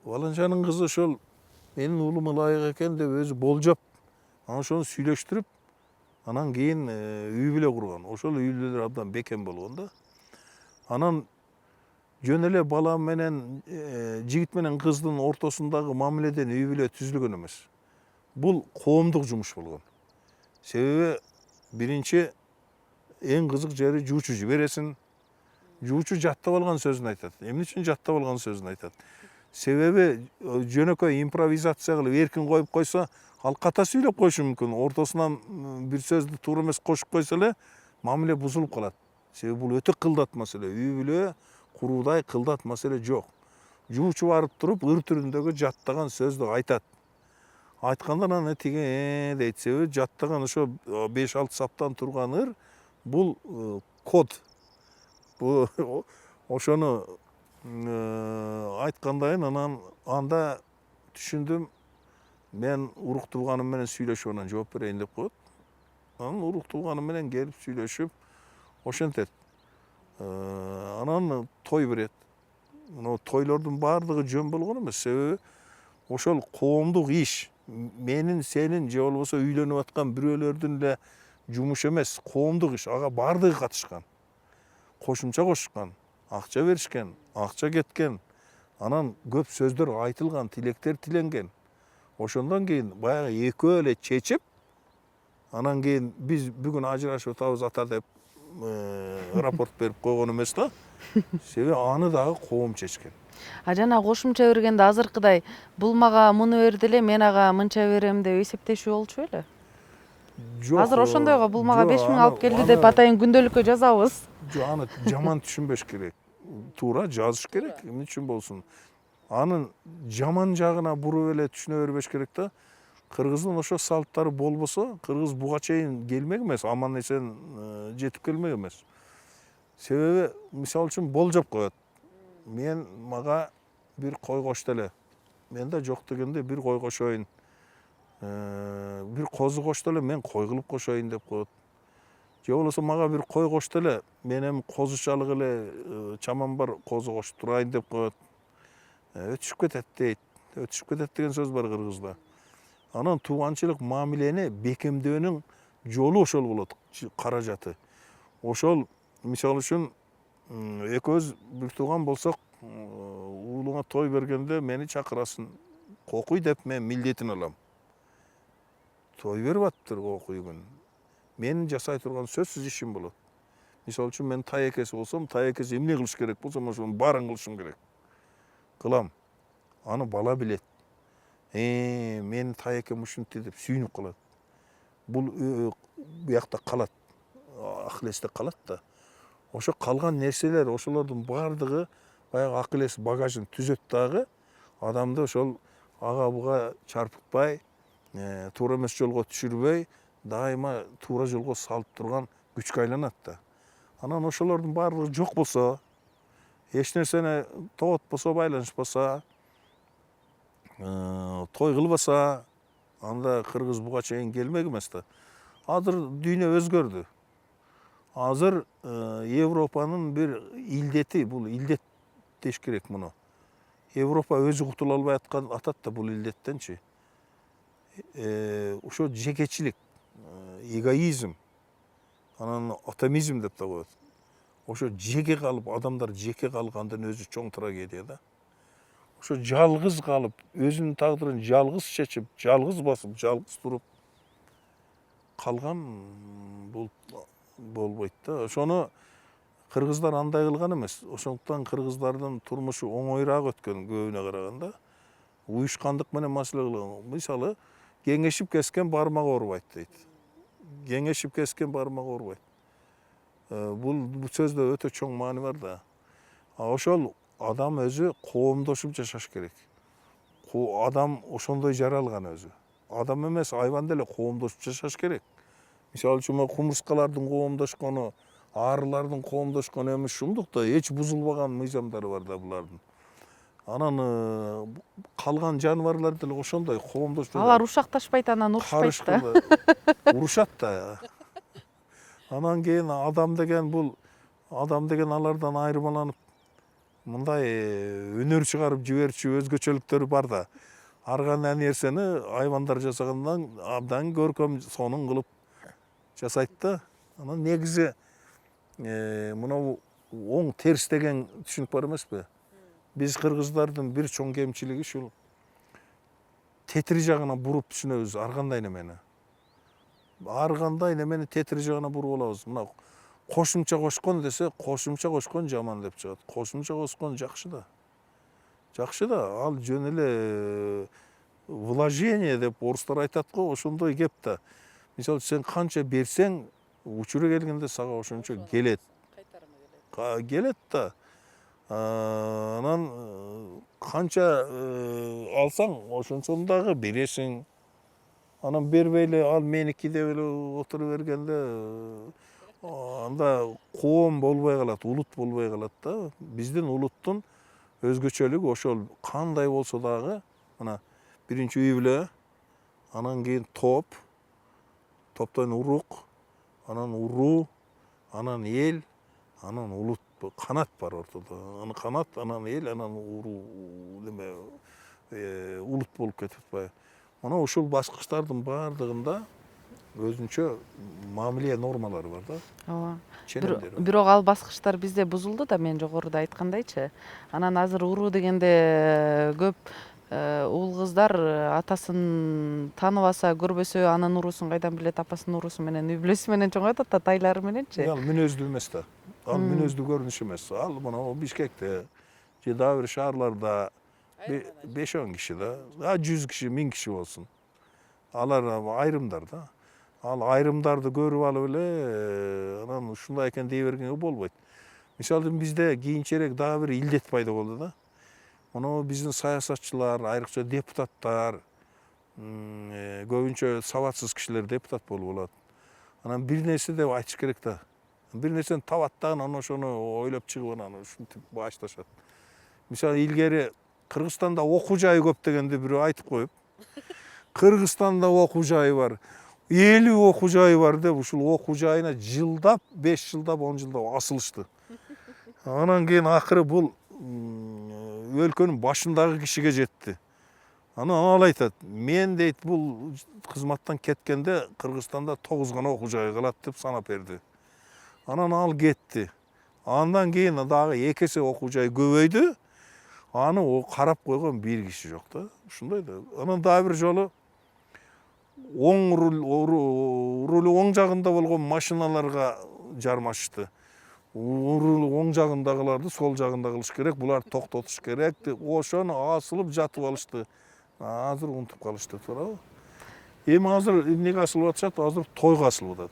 Speaker 2: баланчанын кызы ошол менин уулума ылайык экен деп өзү болжоп, анан ошону сүйлөштүрүп, анан кийин үй бүлө курган. Ошол үй бүлөлөр абдан бекем болгон да. Анан жөн эле бала менен жигит менен кыздын ортосундагы мамиледен үй бүлө түзүлгөн эмес. Бул коомдук жумуш болгон. Себеби биринчи эң кызык жери жуучу жибересиң. Жуучу жаттап алган сөзүн айтат. Эмне үчүн жаттап алган сөзүн айтат? Себеби жөнөкөй импровизация кылып эркин коюп койсо, ал ката сүйлөп коюшу мүмкүн. Ортосунан бир сөздү туура эмес кошуп койсо эле мамиле бузулуп калат. Себеби бул өтө кылдат маселе. Үй бүлө куруудай кылдат маселе жок. Жуучу барып туруп ыр түрүндөгү жаттаган сөздү айтат. Айтканда анан тиги дейт. Себеби жаттаган ошо 5-6 саптан турган ыр бул код. Ошону айткандайын анан анда түшүндүм, мен урук тууганым менен сүйлөшүп анан жооп берейин деп коет. Анан урук тууганым менен келип сүйлөшүп ошентет. Анан той берет. Мына тойлордун баардыгы жөн болгон эмес. Себеби ошол коомдук иш. Менин, сенин же болбосо үйлөнүп аткан бирөөлөрдүн эле жумушу эмес, коомдук иш. Ага баардыгы катышкан. Кошумча кошушкан, акча беришкен, акча кеткен. Анан көп сөздөр айтылган, тилектер тиленген. Ошондон кийин баягы экөө эле чечип, анан кийин биз бүгүн ажырашып атабыз ата деп рапорт берип койгон эмес да. Себеби аны дагы коом чечкен.
Speaker 1: А жана кошумча бергенде азыркыдай бул мага муну берди эле, мен ага мынча берем деп эсептешүү болчу беле?
Speaker 2: Жок.
Speaker 1: Азыр ошондойго бул мага 5000 алып келди деп атайын күндөлүккө жазабыз.
Speaker 2: Жок, аны жаман түшүнбөш керек. Туура жазыш керек, эмне үчүн болсун. Анын жаман жагына буруп эле түшүнө бербеш керек да. Кыргыздын ошо салттары болбосо, кыргыз буга чейин келмек эмес, аман эсен жетип келмек эмес. Себеби мисалы үчүн болжоп коет. Мен мага бир кой кошто эле. Менде жок дегенде бир кой кошоюн. Бир козу кошто эле, мен кой кылып кошоюн деп коет. же болбосо мага бир кой кошту эле, мен эми козучалык эле чамам бар, козу кошуп турайын деп коет. Өтүшүп кетет дейт. Өтүшүп кетет деген сөз бар кыргызда. Анан тууганчылык мамилени бекемдөөнүн жолу ошол болот, каражаты. Ошол мисалы үчүн экөөбүз бир тууган болсок, уулуңа той бергенде мени чакырасың, кокуй деп мен милдетин алам. Той берип атыптыр кокуй күн. Менин жасай турган сөзсүз ишим болот. Мисалы үчүн мен тай экеси болсом, тай экеси эмне кылыш керек болсо, ошонун баарын кылышым керек. Кылам. Аны бала билет. Менин тай экем ушинтти деп сүйүнүп калат. Бул буякта калат. Акыл эсте калат да. Ошо калган нерселер, ошолордун баардыгы баягы акыл эс багажын түзөт дагы, адамды ошол ага буга чарпытпай, туура эмес жолго түшүрбөй, дайыма туура жолго салып турган күчкө айланат да. Анан ошолордун баардыгы жок болсо, эч нерсени тоотпосо, байланышпаса, той кылбаса, анда кыргыз буга чейин келмек эмес да. Азыр дүйнө өзгөрдү. Азыр Европанын бир илдети, бул илдет деш керек муну. Европа өзү кутула албай атат да бул илдеттенчи. Ошо жекечилик, эгоизм, анан атомизм деп да коет. Ошо жеке калып, адамдар жеке калгандан өзү чоң трагедия да. Ошо жалгыз калып, өзүнүн тагдырын жалгыз чечип, жалгыз басып, жалгыз туруп калган бул болбойт да. Ошону кыргыздар андай кылган эмес. Ошондуктан кыргыздардын турмушу оңоюраак өткөн көбүнө караганда. Уюшкандык менен маселе кылган. Мисалы, кеңешип кескен бармак оорубайт дейт. Кеңешип кескен бармак оорубайт. Бул сөздө өтө чоң маани бар да. Ошол адам өзү коомдошуп жашаш керек. Адам ошондой жаралган өзү. Адам эмес, айбан деле коомдошуп жашаш керек. Мисалы үчүн кумурскалардын коомдошкону, арылардын коомдошкону эми ушундук да, эч бузулбаган мыйзамдары бар да булардын. Анан калган жаныбарлар деле ошондой коомдошуп.
Speaker 1: Алар ушакташпайт, анан урушпайт да.
Speaker 2: Урушат да. Анан кийин адам деген алардан айырмаланып, мындай өнөр чыгарып жиберчү өзгөчөлүктөрү бар да. Ар кандай нерсени айбандар жасагандан абдан көркөм сонун кылып жасайт да. Анан негизи мына оң терс деген түшүнүк бар эмеспи? Биз кыргыздардын бир чоң кемчилиги ушул тетири жагына буруп түшүнөбүз ар кандай немени. Ар кандай немени тетири жагына буруп алабыз. Мына кошумча кошкон десе, кошумча кошкон жаман деп чыгат. Кошумча кошкон жакшы да. Жакшы да, ал жөн эле вложение деп орустар айтат го, ошондой кеп да. Мисалы сен канча берсең, учуру келгенде сага ошончо келет. Келет да. Анан канча алсаң, ошончон дагы бересиң. Анан бербей эле ал меники деп эле отура бергенде анда коом болбой калат, улут болбой калат да. Биздин улуттун өзгөчөлүгү ошол кандай болсо дагы, мына биринчи үй бүлө, анан кийин топтон урук, анан уруу, анан эл, анан улут, канат бар ортодо. Анан канат, анан эл, анан уруу, неме улут болуп кетип атпайбы. Мына ушул баскычтардын баардыгында өзүнчө мамиле нормалары бар да.
Speaker 1: Ооба. Бирок ал баскычтар бизде бузулду да, мен жогоруда айткандайчы. Анан азыр уруу дегенде көп уул кыздар атасын тааныбаса, көрбөсө анын уруусун кайдан билет, апасынын уруусу менен, үй бүлөсү менен чоңойтат да, тайлары мененчи.
Speaker 2: Ал мүнөздүү эмес да. Ал мүнөздүү көрүнүш эмес. Ал мына Бишкекте же дагы бир шаарларда 5-10 киши да, 100 киши, 1000 киши болсун. Алар айрымдар да. Ал айрымдарды көрүп алып эле анан ушундай экен дей бергенге болбойт. Мисалы бизде кийинчерээк дагы бир илдет пайда болду да. Мына биздин саясатчылар, айрыкча депутаттар, көбүнчө сабатсыз кишилер депутат болуп алат. Анан бир нерсе деп айтыш керек да. Бир нерсени табат да, анан ошону ойлоп чыгып анан ушинтип башташат. Мисалы илгери Кыргызстанда окуу жайы көп дегенде бирөө айтып коюп, Кыргызстанда окуу жайы бар. 50 окуу жайы бар деп ушул окуу жайына жылдап 5 жылдап 10 жылдап асылышты. Анан кийин акыры бул өлкөнүн башындагы кишиге жетти. Анан ал айтат, мен дейт бул кызматтан кеткенде Кыргызстанда 9 гана окуу жай калат деп санап берди. Анан ал кетти. Андан кийин дагы 2 эсе окуу жай көбөйдү. Аны карап койгон бир киши жок да. Ушундай да. Анан дагы бир жолу оң рулу оң жагында болгон машиналарга жармашты. Рулу оң жагындагыларды сол жагында кылыш керек, булар токтотуш керек деп ошону асылып жатып алышты. Азыр унутуп калышты, туурабы? Эми азыр эмнеге асылып атышат? Азыр тойго асылып атат.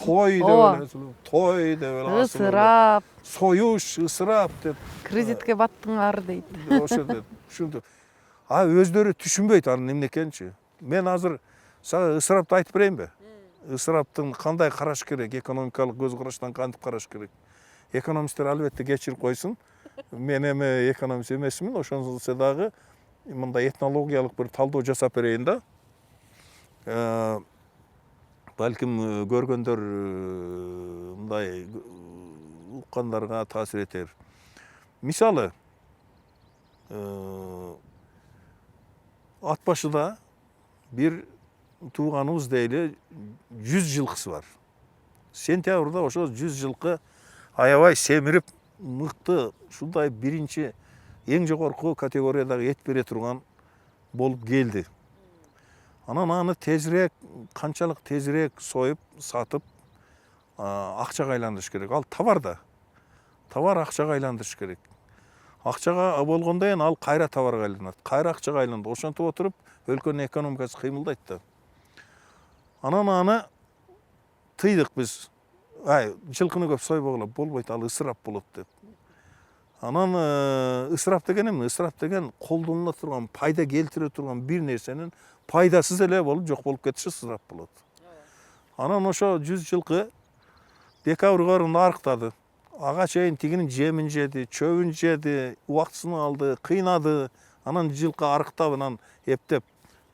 Speaker 2: Той деп эле, той деп эле асылып.
Speaker 1: Ысырап,
Speaker 2: Союш, ысырап деп.
Speaker 1: кредитке баттыңар дейт.
Speaker 2: Ошо деп, ушинтип. А өздөрү түшүнбөйт анын эмне экенинчи. Мен азыр сага ысырапты айтып берейинби? Ысыраптын кандай караш керек, экономикалык көз караштан кантип караш керек? Экономисттер албетте кечирип койсун. Мен эми экономист эмесмин, ошонсо дагы мындай этнологиялык бир талдоо жасап берейин да. Балким көргөндөр мындай уккандарга таасир этер. Мисалы, ат башыда бир тууганыбыз дейли 100 жылкысы бар. Сентябрда ошо 100 жылкы аябай семирип, мыкты, ушундай биринчи эң жогорку категориядагы эт бере турган болуп келди. Анан аны тезирээк, канчалык тезирээк союп, сатып, акчага айландырыш керек. Ал товар да. Товар акчага айландырыш керек. Акчага болгондон кийин ал кайра товарга айланат. Кайра акчага айланат. Ошентип отуруп, өлкөнүн экономикасы кыймылдайт да. Анан аны тыйдык биз. Жылкыны көп сойбогула, болбойт, ал ысырап болот деп. Анан ысырап деген эмне? Ысырап деген колдонула турган, пайда келтире турган бир нерсенин пайдасыз эле болуп жок болуп кетиши ысырап болот. Анан ошо 100 жылкы декабрь барында арыктады. Ага чейин тигинин жемин жеди, чөбүн жеди, убактысын алды, кыйнады. Анан жылкы арыктап, анан эптеп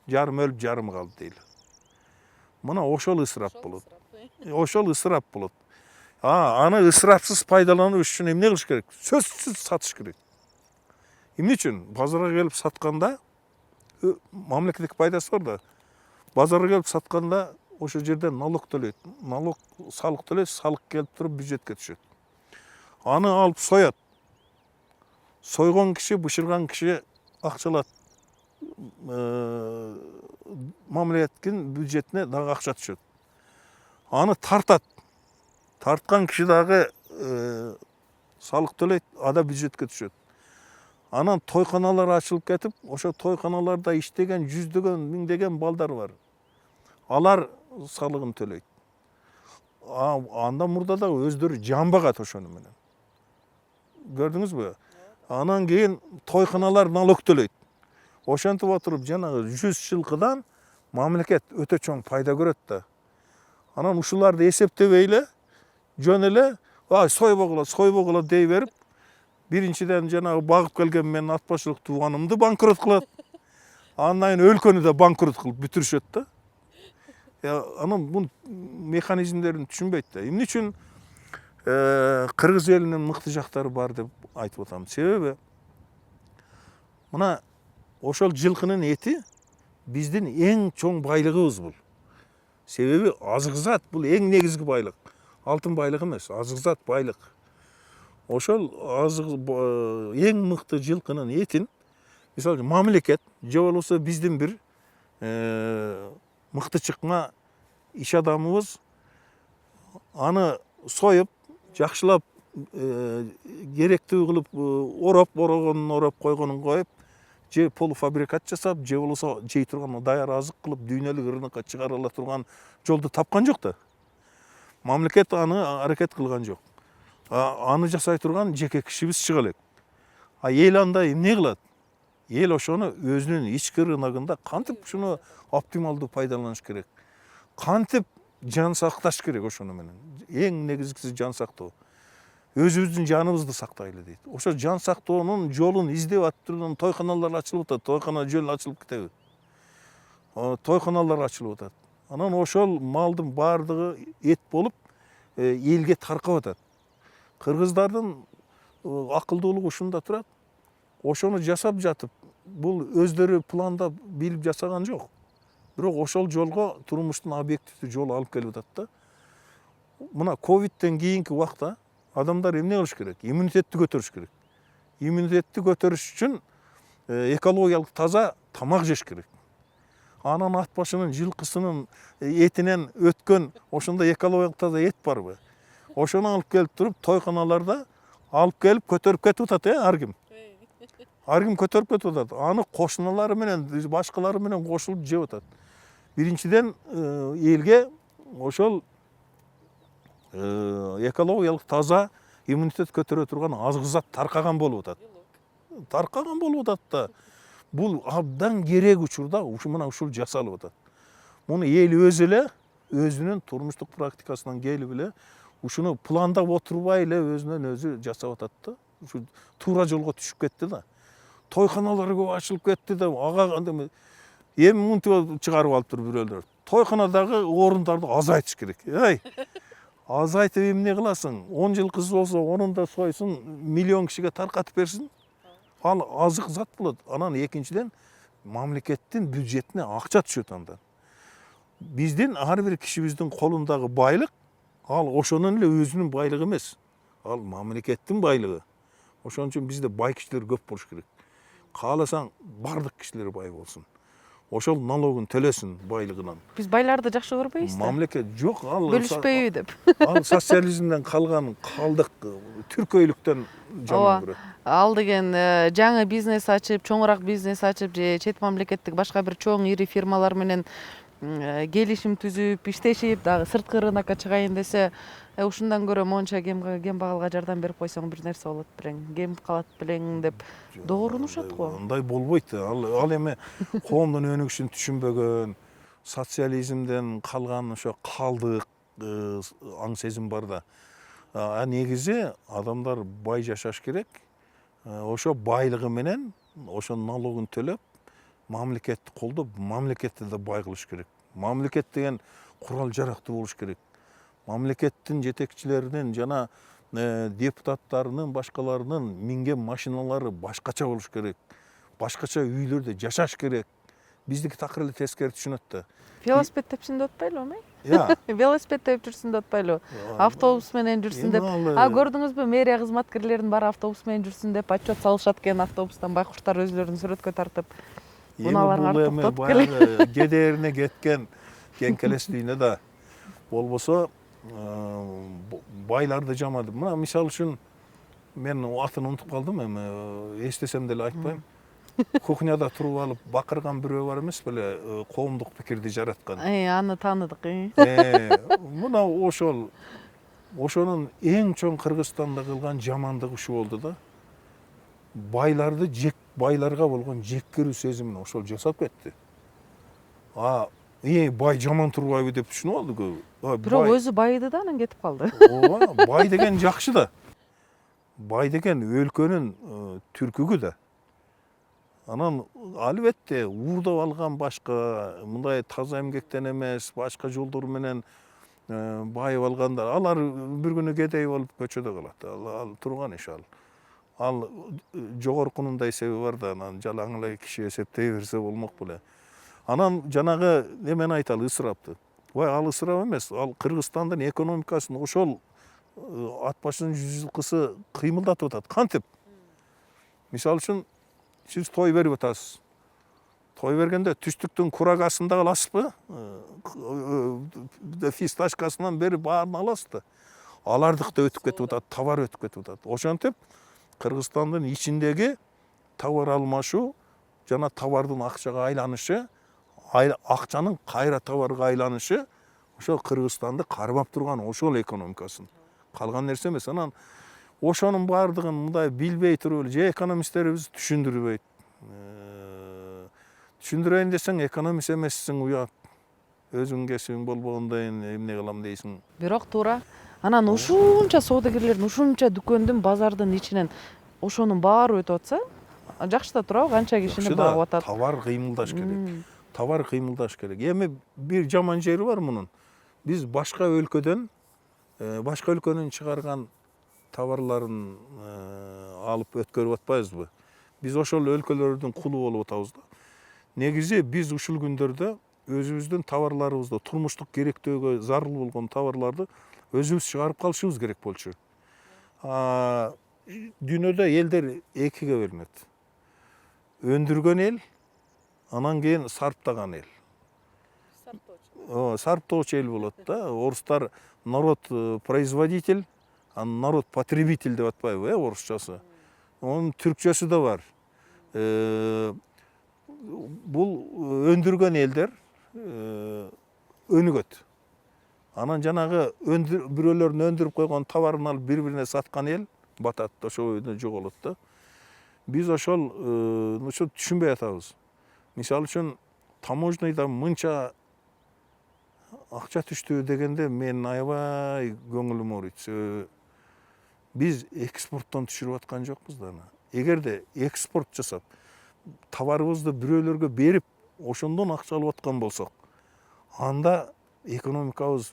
Speaker 2: жарым өлүп, жарым калды дейли. Мына ошол ысырап болот. Ошол ысырап болот. Аны ысырапсыз пайдалануу үчүн эмне кылыш керек? Сөзсүз сатыш керек. Эмне үчүн? Базарга келип сатканда мамлекеттик пайдасы бар да. Базарга келип сатканда ошол жерде налог төлөйт. Налог, салык төлөйт, салык келип туруп бюджетке түшөт. Аны алып соят. Сойгон киши, бышырган киши акча алат. Мамлекеттин бюджетине дагы акча түшөт. Аны тартат. Тарткан киши дагы салык төлөйт, ада бюджетке түшөт. Анан тойканалар ачылып кетип, ошо тойканаларда иштеген жүздөгөн, миңдеген балдар бар. Алар салыгын төлөйт. Андан мурда да өздөрү жамбагат ошону менен. Көрдүңүзбү? Анан кийин тойканалар налог төлөйт. Ошентип отуруп жанагы 100 жылкыдан мамлекет өтө чоң пайда көрөт да. Анан ушуларды эсептебей эле, жөн эле, сойбогула дей берип, биринчиден жанагы багып келген менин ат башылык тууганымды банкрот кылат. Андан кийин өлкөнү да банкрот кылып бүтүрүшөт да. Анан бул механизмдерин түшүнбөйт да. Эмне үчүн кыргыз элинин мыкты жактары бар деп айтып атам? Себеби мына ошол жылкынын эти биздин эң чоң байлыгыбыз бул. Себеби азык-зат бул эң негизги байлык. Алтын байлык эмес, азык-зат байлык. Ошол эң мыкты жылкынын этин мисалы мамлекет же болбосо биздин бир мыкты чыкма иш адамыбыз аны союп, жакшылап керектүү кылып орогонун ороп койгонун коюп, же полуфабрикат жасап, же болбосо жей турган даяр азык кылып дүйнөлүк рынокко чыгара ала турган жолду тапкан жок да. Мамлекет аны аракет кылган жок. Аны жасай турган жеке кишибиз чыга элек. Эл анда эмне кылат? Эл ошону өзүнүн ички рыногунда кантип ушуну оптималдуу пайдаланыш керек? Кантип жан сакташ керек ошону менен? Эң негизгиси жан сактоо. Өзүбүздүн жаныбызды сактайлы дейт. Ошо жан сактоонун жолун издеп аттырган тойканалар ачылып атат. Тойкана жөн ачылып кетеби? Тойканалар ачылып атат. Анан ошол малдын баардыгы эт болуп элге таркап атат. Кыргыздардын акылдуулугу ушунда турат. Ошону жасап жатып, бул өздөрү пландап билип жасаган жок. Бирок ошол жолго турмуштун объективдүү жолу алып келип атат да. Мына ковидтен кийинки убакта адамдар эмне кылыш керек? Иммунитетти көтөрүш керек. Иммунитетти көтөрүш үчүн экологиялык таза тамак жеш керек. Анан ат башынын жылкысынын этинен өткөн ошондой экологиялык таза эт барбы? Ошону алып келип туруп тойканаларда алып келип көтөрүп кетип атат, ар ким. Ар ким көтөрүп кетип атат. Аны кошуналары менен, башкалары менен кошулуп жеп атат. Биринчиден элге ошол экологиялык таза иммунитет көтөрө турган азгы зат таркаган болуп атат. Таркаган болуп атат да. Бул абдан керек учурда мына ушул жасалып атат. Муну эл өзү эле өзүнүн турмуштук практикасынан келип эле ушуну пландап отурбай эле өзүнөн өзү жасап атат да. Ушу туура жолго түшүп кетти да. Тойканалар көп ачылып кетти да. Ага эми мынтип чыгарып алыптыр бирөөлөр. Тойканадагы орундарды азайтыш керек. Азайтып эмне кыласың? 10 жылкысы болсо, онун да сойсун, миллион кишиге таркатып берсин. Ал азык зат болот. Анан экинчиден мамлекеттин бюджетине акча түшөт андан. Биздин ар бир кишибиздин колундагы байлык ал ошонун эле өзүнүн байлыгы эмес. Ал мамлекеттин байлыгы. Ошон үчүн бизде бай кишилер көп болуш керек. Кааласаң бардык кишилер бай болсун. Ошол налогун төлөсүн байлыгынан.
Speaker 1: Биз байларды жакшы көрбөйбүз да.
Speaker 2: Мамлекет жок, ал
Speaker 1: Бөлүшпөйбү деп.
Speaker 2: Ал социализмден калган калдык, түркөйлүктөн жаман көрөт.
Speaker 1: Ал деген жаңы бизнес ачып, чоңураак бизнес ачып же чет мамлекеттик башка бир чоң ири фирмалар менен келишим түзүп, иштешип, дагы сырткы рынокко чыгайын десе, ушундан көрө монча кем багалга жардам берип койсоң бир нерсе болот белең, кем калат белең деп доорунушат го.
Speaker 2: Андай болбойт. Ал эми коомдун өнүгүшүн түшүнбөгөн, социализмден калган ошо калдык аң сезим бар да. Негизи адамдар бай жашаш керек. Ошо байлыгы менен ошо налогун төлөп, мамлекетти колдоп, мамлекетти да бай кылыш керек. Мамлекет деген курал жарактуу болуш керек. Мамлекеттин жетекчилеринин жана депутаттарынын, башкаларынын минген машиналары башкача болуш керек. Башкача үйлөрдө жашаш керек. Биздики такыр эле тескери түшүнөт да.
Speaker 1: Велосипед тепсин деп атпайлыбы? Велосипед теп жүрсүн деп атпайлыбы? Автобус менен жүрсүн деп. Көрдүңүзбү, мэрия кызматкерлеринин баары автобус менен жүрсүн деп отчет салышат экен, автобустан байкуштар өзүлөрүн сүрөткө тартып.
Speaker 2: Эми бул баягы кедерине кеткен кеңкелестүүнө да болбосо байларды жамады. Мына мисалы үчүн мен атын унутуп калдым, эми эстесем деле айтпайм. Кухняда туруп алып бакырган бирөө бар эмес беле, коомдук пикирди жараткан.
Speaker 1: Аны тааныдык.
Speaker 2: Мына ошонун эң чоң Кыргызстанда кылган жамандыгы ушу болду да. Байларга болгон жеккерүү сезимин ошол жасап кетти. Бай жаман турбайбы деп түшүнүп алды көбү.
Speaker 1: Бирок өзү байыды да, анан кетип калды.
Speaker 2: Бай деген жакшы да. Бай деген өлкөнүн түркүгү да. Анан албетте уурдап алган башка, мындай таза эмгектен эмес, башка жолдор менен байып алгандар, алар бир күнү кедей болуп көчөдө калат. Ал турган иш ал. Ал жогоркунун да эсеби бар да, анан жалаң эле киши эсептей берсе болмок беле. Анан жанагы эмени айталы, ысырапты. Ал ысырап эмес, ал Кыргызстандын экономикасын ошол ат башынын 100 жылкысы кыймылдатып атат. Кантип? Мисалы үчүн сиз той берип атасыз. Той бергенде түштүктүн курагасында аласызбы? Фисташкасынан бери баарын аласыз да. Алардык да өтүп кетип атат, товар өтүп кетип атат. Ошентип Кыргызстандын ичиндеги товар алмашуу жана товардын акчага айланышы, акчанын кайра товарга айланышы ошо Кыргызстанды кармап турган ошол экономикасын. Калган нерсе эмес. Анан ошонун баардыгын мындай билбей туруп же экономисттерибиз түшүндүрбөйт. Түшүндүрөйүн десең экономист эмессиң, уят. Өзүң кесибиң болбогондойн эмне кылам дейсиң.
Speaker 1: Бирок туура. Анан ушунча соодагерлердин, ушунча дүкөндүн, базардын ичинен ошонун баары өтүп атса, жакшы да туурабы? Канча кишини багып атат.
Speaker 2: Товар кыймылдаш керек. товар кыймылдаш керек. Эми бир жаман жери бар мунун. Биз башка өлкөдөн, башка өлкөнүн чыгарган товарларын алып өткөрүп атпайбызбы? Биз ошол өлкөлөрдүн кулу болуп атабыз да. Негизи биз ушул күндөрдө өзүбүздүн товарларыбызды, турмуштук керектөөгө зарыл болгон товарларды өзүбүз чыгарып калышыбыз керек болчу. Дүйнөдө элдер экиге бөлүнөт. Өндүргөн эл, анан кийин сарптаган эл. Сарптоочу эл болот да. Орустар народ производитель, народ потребитель деп атпайбы, орусчасы. Онун түркчөсү да бар. Бул өндүргөн элдер өнүгөт. Анан жанагы бирөөлөрдүн өндүрүп койгон товарын алып бири-бирине саткан эл батат, ошол бойдон жоголот да. Биз ошол түшүнбөй атабыз. Мисалы үчүн таможняда мынча акча түштү дегенде мен аябай көңүлүм ооруйт. Биз экспорттон түшүрүп аткан жокпуз да. Эгерде экспорт жасап, товарыбызды бирөөлөргө берип, ошондон акча алып аткан болсок, анда экономикабыз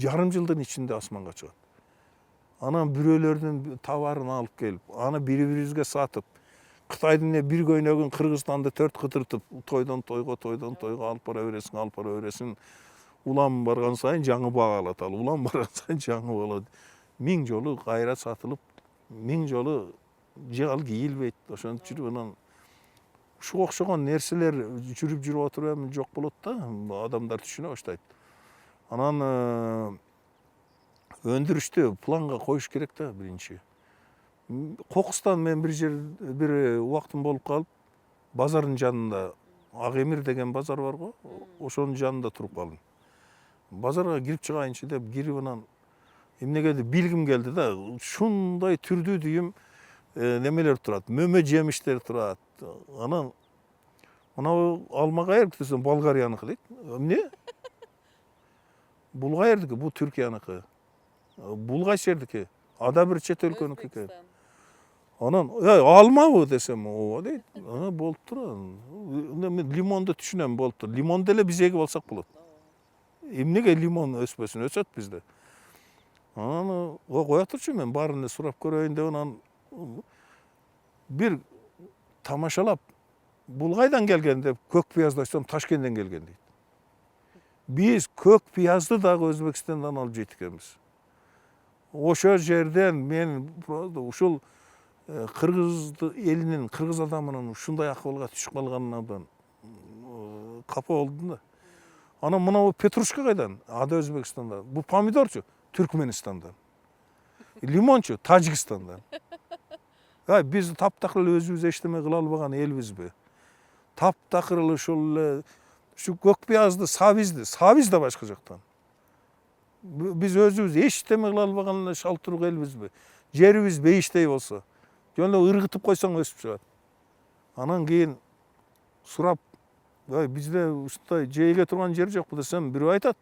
Speaker 2: жарым жылдын ичинде асманга чыгат. Анан бирөөлөрдүн товарын алып келип, аны бири-бирибизге сатып, Кытайдын бир көйнөгүн Кыргызстанды 4 кытыртып, тойдон тойго алып бара бересиң. Улам барган сайын жаңы бага алат ал. Улам барган сайын жаңы болот. 1000 жолу кайра сатылып, 1000 жолу ал кийилбейт. Ошентип жүрүп анан ушуга окшогон нерселер жүрүп отуруп эми жок болот да. Адамдар түшүнө баштайт. Анан өндүрүштү планга коюш керек да биринчи. Кокустан мен бир убактым болуп калып, базардын жанында Ак Эмир деген базар бар го, ошонун жанында туруп калдым. Базарга кирип чыгайынчы деп кирип анан эмнегеди билгим келди да. Ушундай түрдүү дүйүм немелер турат, мөмө жемиштер турат. Анан мына алма каердики десем, Болгарияныкы дейт. Эмне? Бул каердики? Бул Түркияныкы. Бул кайсы жердики? Ада бир чет өлкөнүкү экен. Анан, алмабы десем, ооба дейт. Болуптур. Мен лимонду түшүнөм, болуптур. Лимон деле биз эгип алсак болот. Эмнеге лимон өспөсүн? Өсөт бизде. Анан кое турчу, мен баарын эле сурап көрөйүн деп анан бир тамашалап, бул кайдан келген деп көк пиязды айтсам, Ташкенттен келген дейт. Биз көк пиязды дагы Өзбекстандан алып жейт экенбиз. Ошо жерден мен ушул кыргыз элинин, кыргыз адамынын ушундай акыбалга түшүп калганынан капа болдум да. Анан мына петрушка кайдан? Ада Өзбекстандан. Бул помидорчу? Түркменистандан. Лимончу? Тажикстандан. Биз таптакыр эле өзүбүз эчтеме кыла албаган элбизби? Таптакыр эле ушул эле ушу көк пиязды, сабиз да башка жактан. Биз өзүбүз эчтеме кыла албаган эле шалтырук элбизби? Жерибиз бейиштей болсо, жөн эле ыргытып койсоң өсүп чыгат. Анан кийин сурап, бизде ушундай жейге турган жер жокпу десем, бирөө айтат.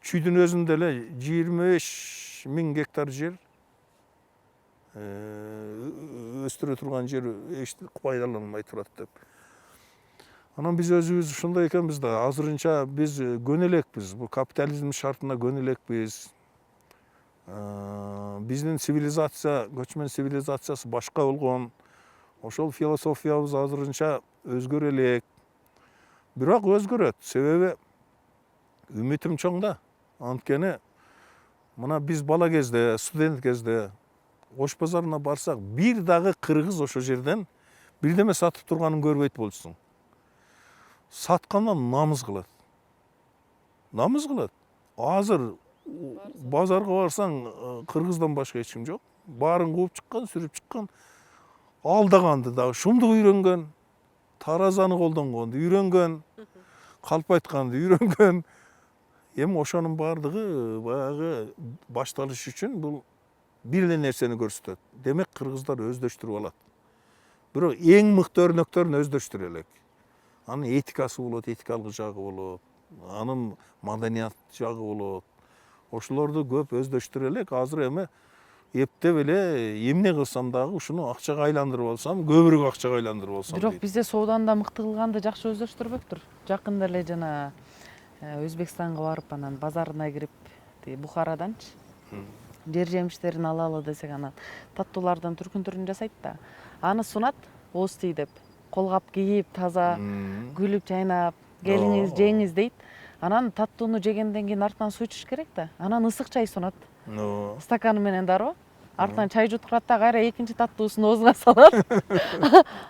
Speaker 2: Чүйдүн өзүндө эле 25 000 гектар жер өстүрө турган жер пайдаланылбай турат деп. Анан биз өзүбүз ушундай экенбиз да, азырынча биз көнө элекпиз. Бул капитализм шартына көнө элекпиз. Биздин цивилизация, көчмөн цивилизациясы башка болгон. Ошол философиябыз азырынча өзгөрө элек. Бирок өзгөрөт. Себеби үмүтүм чоң да. Анткени мына биз бала кезде, студент кезде Ош базарына барсак, бир дагы кыргыз ошо жерден бирдеме сатып турганын көрбөйт болчусуң. Саткандан намыз кылат. Намыз кылат. Азыр базарга барсаң, кыргыздан башка эч ким жок. Баарын кууп чыккан, сүрүп чыккан. Алдаганды дагы шумдук үйрөнгөн, таразаны колдонгонду үйрөнгөн, калп айтканды үйрөнгөн. Эми ошонун баардыгы баягы башталыш үчүн бул бир эле нерсени көрсөтөт. Демек кыргыздар өздөштүрүп алат. Бирок эң мыкты өрнөктөрүн өздөштүрө элек. Анын этикасы болот, этикалык жагы болот. Анын маданият жагы болот. Ошолорду көп өздөштүрө элек. Азыр эми эптеп эле эмне кылсам дагы ушуну акчага айландырып алсам, көбүрөөк акчага айландырып алсам
Speaker 1: бирок
Speaker 2: дейт.
Speaker 1: бизде сооданы да мыкты кылганды жакшы өздөштүрбөктүр. Жакында эле жана Өзбекстанга барып анан базарына кирип, Бухараданчы жер жемиштерин алалы десек, анан таттуулардан түркүн жасайт да. Аны сунат, ооз тий деп. Колгап кийип, таза, күлүп, чайнап, келиңиз, жеңиз дейт. Анан таттууну жегенден кийин артынан суу ичиш керек да. Анан ысык чай сунат. Стаканы менен дароо. Артынан чай жуткурат да, кайра экинчи таттуусун оозуңа салат.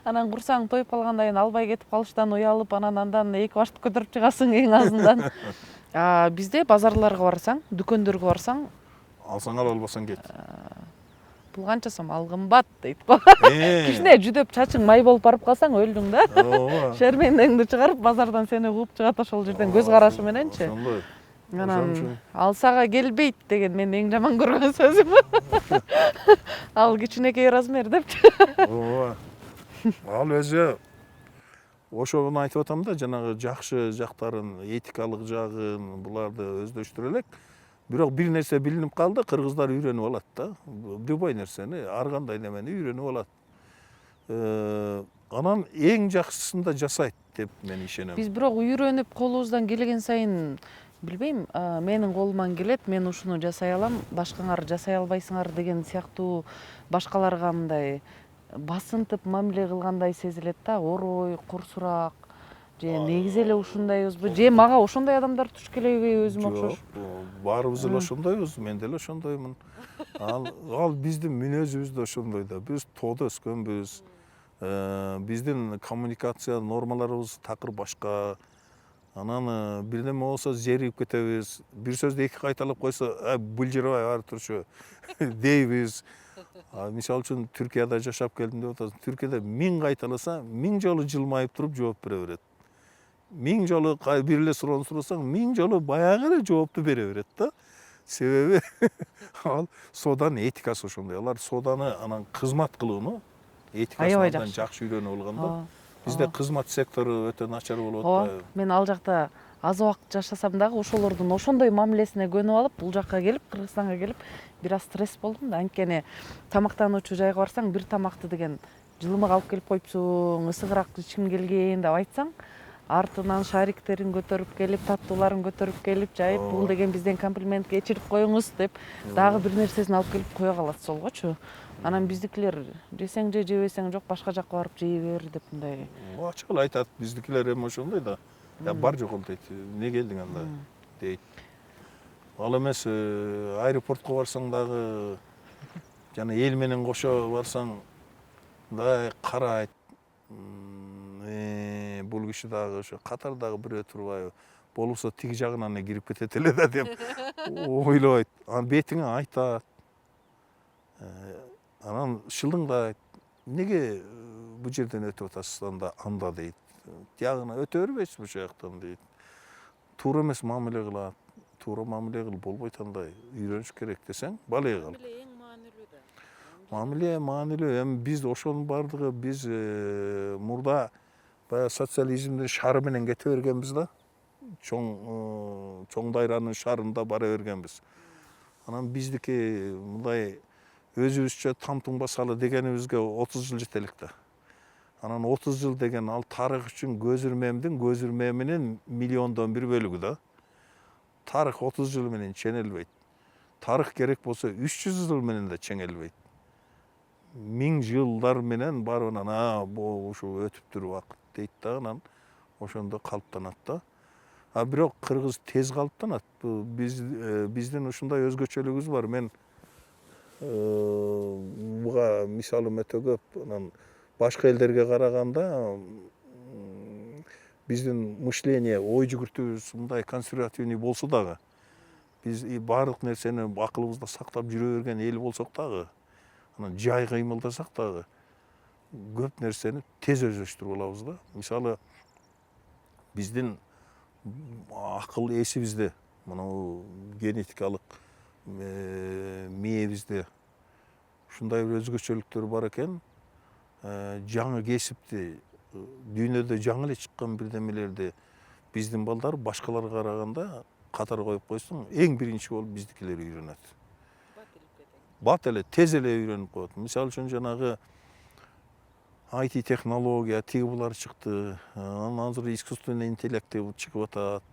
Speaker 1: Анан курсаң тоюп калгандай албай кетип калыштан уялып, андан 2 башты көтөрүп чыгасың эң азынан. Бизде базарларга барсаң, дүкөндөргө барсаң,
Speaker 2: алсаң ал, албасаң кет.
Speaker 1: Бул канча сом? Ал кымбат дейт го. Кичине жүдөп чачың май болуп барып калсаң өлдүң да.
Speaker 2: Ооба.
Speaker 1: Шермендеңди чыгарып базардан сени кууп чыгат ошол жерден көз карашы мененчи.
Speaker 2: Ошондой.
Speaker 1: Анан алсага келбейт деген менин эң жаман көргөн сөзүм. Ал кичинекей размер депчи.
Speaker 2: Ооба. Ал өзү ошону айтып атам да, жанагы жакшы жактарын, этикалык жагын, буларды өздөштүрө элек. Бирок бир нерсе билинип калды, кыргыздар үйрөнүп алат да. Любой нерсени, ар кандай немени үйрөнүп алат. Анан эң жакшысын да жасайт деп мен ишенем.
Speaker 1: Биз бирок үйрөнүп колубуздан келген сайын, билбейм, менин колуман келет, мен ушуну жасай алам, башкаңар жасай албайсыңар деген сыяктуу башкаларга мындай басынтып мамиле кылгандай сезилет да. Орой, курсурак, же негизи эле ушундайбызбы, же мага ошондой адамдар туш келеби өзүмө окшош.
Speaker 2: Баарыбыз эле ошондойбуз, мен деле ошондоймун. Ал биздин мүнөзүбүз да ошондой да. Биз тоодо өскөнбүз. Биздин коммуникация нормаларыбыз такыр башка. Анан бирдеме болсо зеригип кетебиз. Бир сөздү эки кайталап койсо, былжырабай баары турчу дейбиз. Мисалы үчүн Түркияда жашап келдим деп атасың. Түркияда 1000 кайталаса, 1000 жолу жылмайып туруп жооп бере берет. 1000 жолу бир эле суроону сурасаң, 1000 жолу баягы эле жоопту бере берет да. Себеби ал сооданын этикасы ошондой. Алар сооданы анан кызмат кылууну этикасынан жакшы үйрөнүп алган да. Бизде кызмат сектору өтө начар болуп атпайбы?
Speaker 1: Мен ал жакта аз убакыт жашасам дагы ошолордун ошондой мамилесине көнүп алып, бул жакка келип, Кыргызстанга келип, бир аз стресс болдум да. Анткени тамактануучу жайга барсаң, бир тамакты деген жылымык алып келип коюпсуң, ысыгыраак ичким келген деп айтсаң, артынан шариктерин көтөрүп келип, таттууларын көтөрүп келип, жайып, бул деген бизден комплимент, кечирип коюңуз деп, дагы бир нерсесин алып келип кое калат солгочу. Анан биздикилер жесең же жебесең жок, башка жакка барып жей бер деп мындай.
Speaker 2: Ачык эле айтат, биздикилер эми ошондой да. Бар жок ол дейт. Эмне келдиң анда дейт. Ал эмес аэропортко барсаң дагы, жана эл менен кошо барсаң, мындай карайт. Бул киши дагы ошо катардагы бирөө турбайбы? Болбосо тиги жагынан эле кирип кетет эле да деп ойлойт. Анан бетиңе айтат. Анан шылыңдайт. Эмнеге бул жерден өтүп атасыз анда дейт. Тиягына өтө бербейсиз ушул жактан дейт. Туура эмес мамиле кылат. Туура мамиле кыл, болбойт андай. Үйрөнүш керек десең, балай кал.
Speaker 1: Мамиле эң маанилүү да.
Speaker 2: Мамиле маанилүү. Эми биз ошонун бардыгы биз мурда баягы социализмдин шары менен кете бергенбиз да. Чоң дайранын шарында бара бергенбиз. Анан биздики мындай өзүбүзчө тамтың басалы дегенибизге 30 жыл жетелик да. Анан 30 жыл деген ал тарых үчүн көзүрмеминин миллиондон бир бөлүгү да. Тарых 30 жыл менен ченелбейт. Тарых керек болсо 300 жыл менен да чеңелбейт. 1000 жылдар менен барып анан ушу өтүптүр убакыт дейт да, анан ошондо калыптанат да. Бирок кыргыз тез калыптанат. Биздин ушундай өзгөчөлүгүбүз бар. Мен буга мисалым өтө көп. Анан башка элдерге караганда биздин мышление, ой жүгүртүүбүз мындай консервативный болсо дагы, биз баардык нерсени акылыбызда сактап жүрө берген эл болсок дагы, анан жай кыймылдасак дагы көп нерсени тез өздөштүрүп алабыз да. Мисалы, биздин акыл эсибизде, мына генетикалык мээбизде ушундай бир өзгөчөлүктөр бар экен. Жаңы кесипти, дүйнөдө жаңы эле чыккан бирдемелерди биздин балдар башкаларга караганда катар коюп койсоң, эң биринчи болуп биздикилер үйрөнөт. бат эле тез эле үйрөнүп коет. Мисалы үчүн жанагы IT технология тиги булар чыкты. Анан азыр искусственный интеллект деп чыгып атат.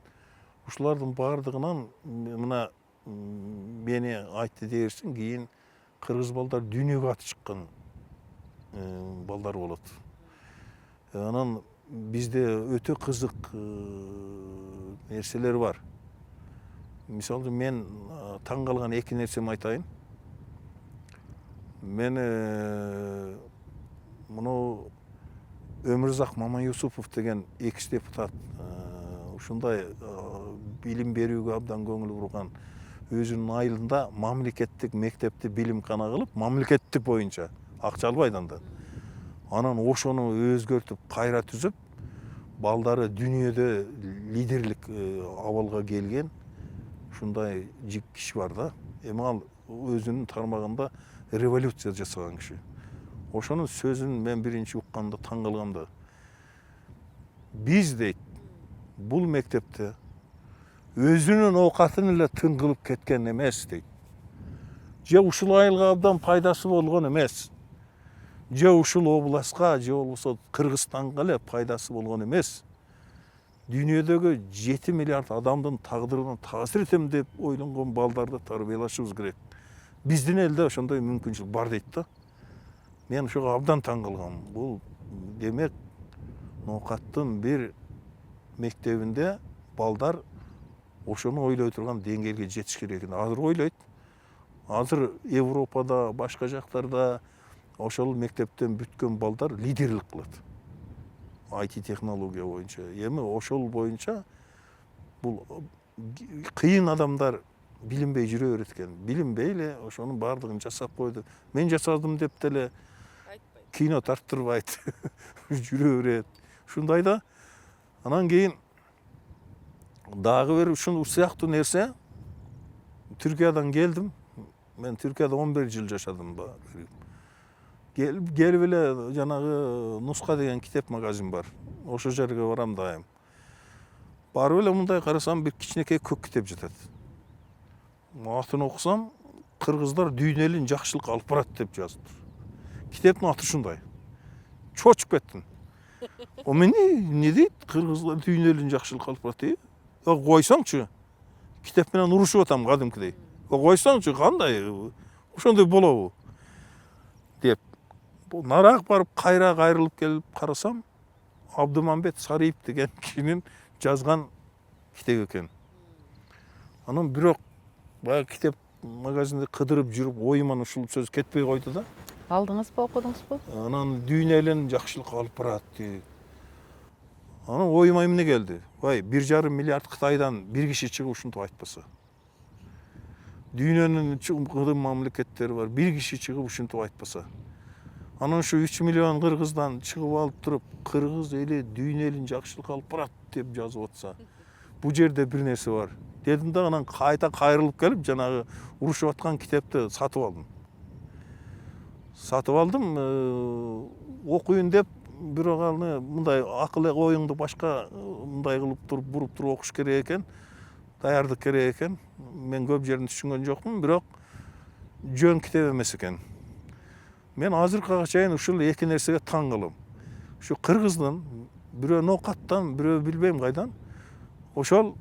Speaker 2: Ушулардын баардыгынан мына мени айтты дээрсиң, кийин кыргыз балдар дүйнөгө аты чыккан балдар болот. Анан бизде өтө кызык нерселер бар. Мисалы мен таң калган эки нерсеми айтайын. Мен мынау Өмүрзак Мамаюсупов деген экс депутат ушундай билим берүүгө абдан көңүл бурган, өзүнүн айылында мамлекеттик мектепти билимкана кылып, мамлекеттик боюнча акча албайт анда. Анан ошону өзгөртүп, кайра түзүп, балдары дүйнөдө лидерлик абалга келген ушундай киши бар да. Эми ал өзүнүн тармагында революция жасаган киши. Ошонун сөзүн мен биринчи укканда таң калгам да. Биз дейт, бул мектепте өзүнүн оокатын эле тың кылып кеткен эмес дейт. Же ушул айылга абдан пайдасы болгон эмес. Же ушул областка, же болбосо Кыргызстанга эле пайдасы болгон эмес. Дүйнөдөгү 7 миллиард адамдын тагдырына таасир этем деп ойлонгон балдарды тарбиялашыбыз керек. Биздин элде ошондой мүмкүнчүлүк бар дейт да. Мен ошого абдан таң калгам. Бул демек ноокаттын бир мектебинде балдар ошону ойлой турган деңгээлге жетиш керек экен. Азыр ойлойт. Азыр Европада, башка жактарда ошол мектептен бүткөн балдар лидерлик кылат. IT технология боюнча. Эми ошол боюнча бул кыйын адамдар билинбей жүрө берет экен. Билинбей эле ошонун баардыгын жасап койду. Мен жасадым деп деле кино тарттырбайт. Жүрө берет. Ушундай да. Анан кийин дагы бир ушул сыяктуу нерсе. Түркиядан келдим. Мен Түркияда 11 жыл жашадым. Келип эле жанагы Нуска деген китеп магазин бар. Ошол жерге барам дайым. Барып эле мындай карасам, бир кичинекей көк китеп жатат. Атын окусам, кыргыздар дүйнөлүн жакшылыкка алып барат деп жазылып. Китептин аты ушундай. Чочуп кеттим. О мен не дейт? Кыргыздар дүйнөлүн жакшылыкка алып барат дейт. Койсоңчу. Китеп менен урушуп атам кадимкидей. Койсоңчу, кандай? Ошондой болобу? Деп. Нарак барып кайра кайрылып келип карасам, Абдымамбет Сариев деген кишинин жазган китеп экен. Анан бирок баягы китеп магазинде кыдырып жүрүп, оюман ушул сөз кетпей койду да.
Speaker 1: Алдыңызбы, окудуңузбу?
Speaker 2: Анан дүйнөлүн жакшылыкка алып барат дейт. Анан оюма эмне келди? Вай, 1,5 миллиард Кытайдан бир киши чыгып ушинтип айтпаса. Дүйнөнүн кыдым мамлекеттери бар, бир киши чыгып ушинтип айтпаса. Анан ушу 3 миллион кыргыздан чыгып алып туруп, кыргыз эли дүйнөлүн жакшылыкка алып барат деп жазып атса, бул жерде бир нерсе бар. Дедим да, анан кайта кайрылып келип, жанагы урушуп аткан китепти сатып алдым. Сатып алдым, окуйун деп, бирок аны мындай акыл оюңду башка мындай кылып туруп, буруп туруп окуш керек экен. Даярдык керек экен. Мен көп жерин түшүнгөн жокмун, бирок жөн китеп эмес экен. Мен азыркыга чейин ушул эки нерсеге таң калам. Ушу кыргыздын бирөө ноокаттан, бирөө билбейм кайдан, ошол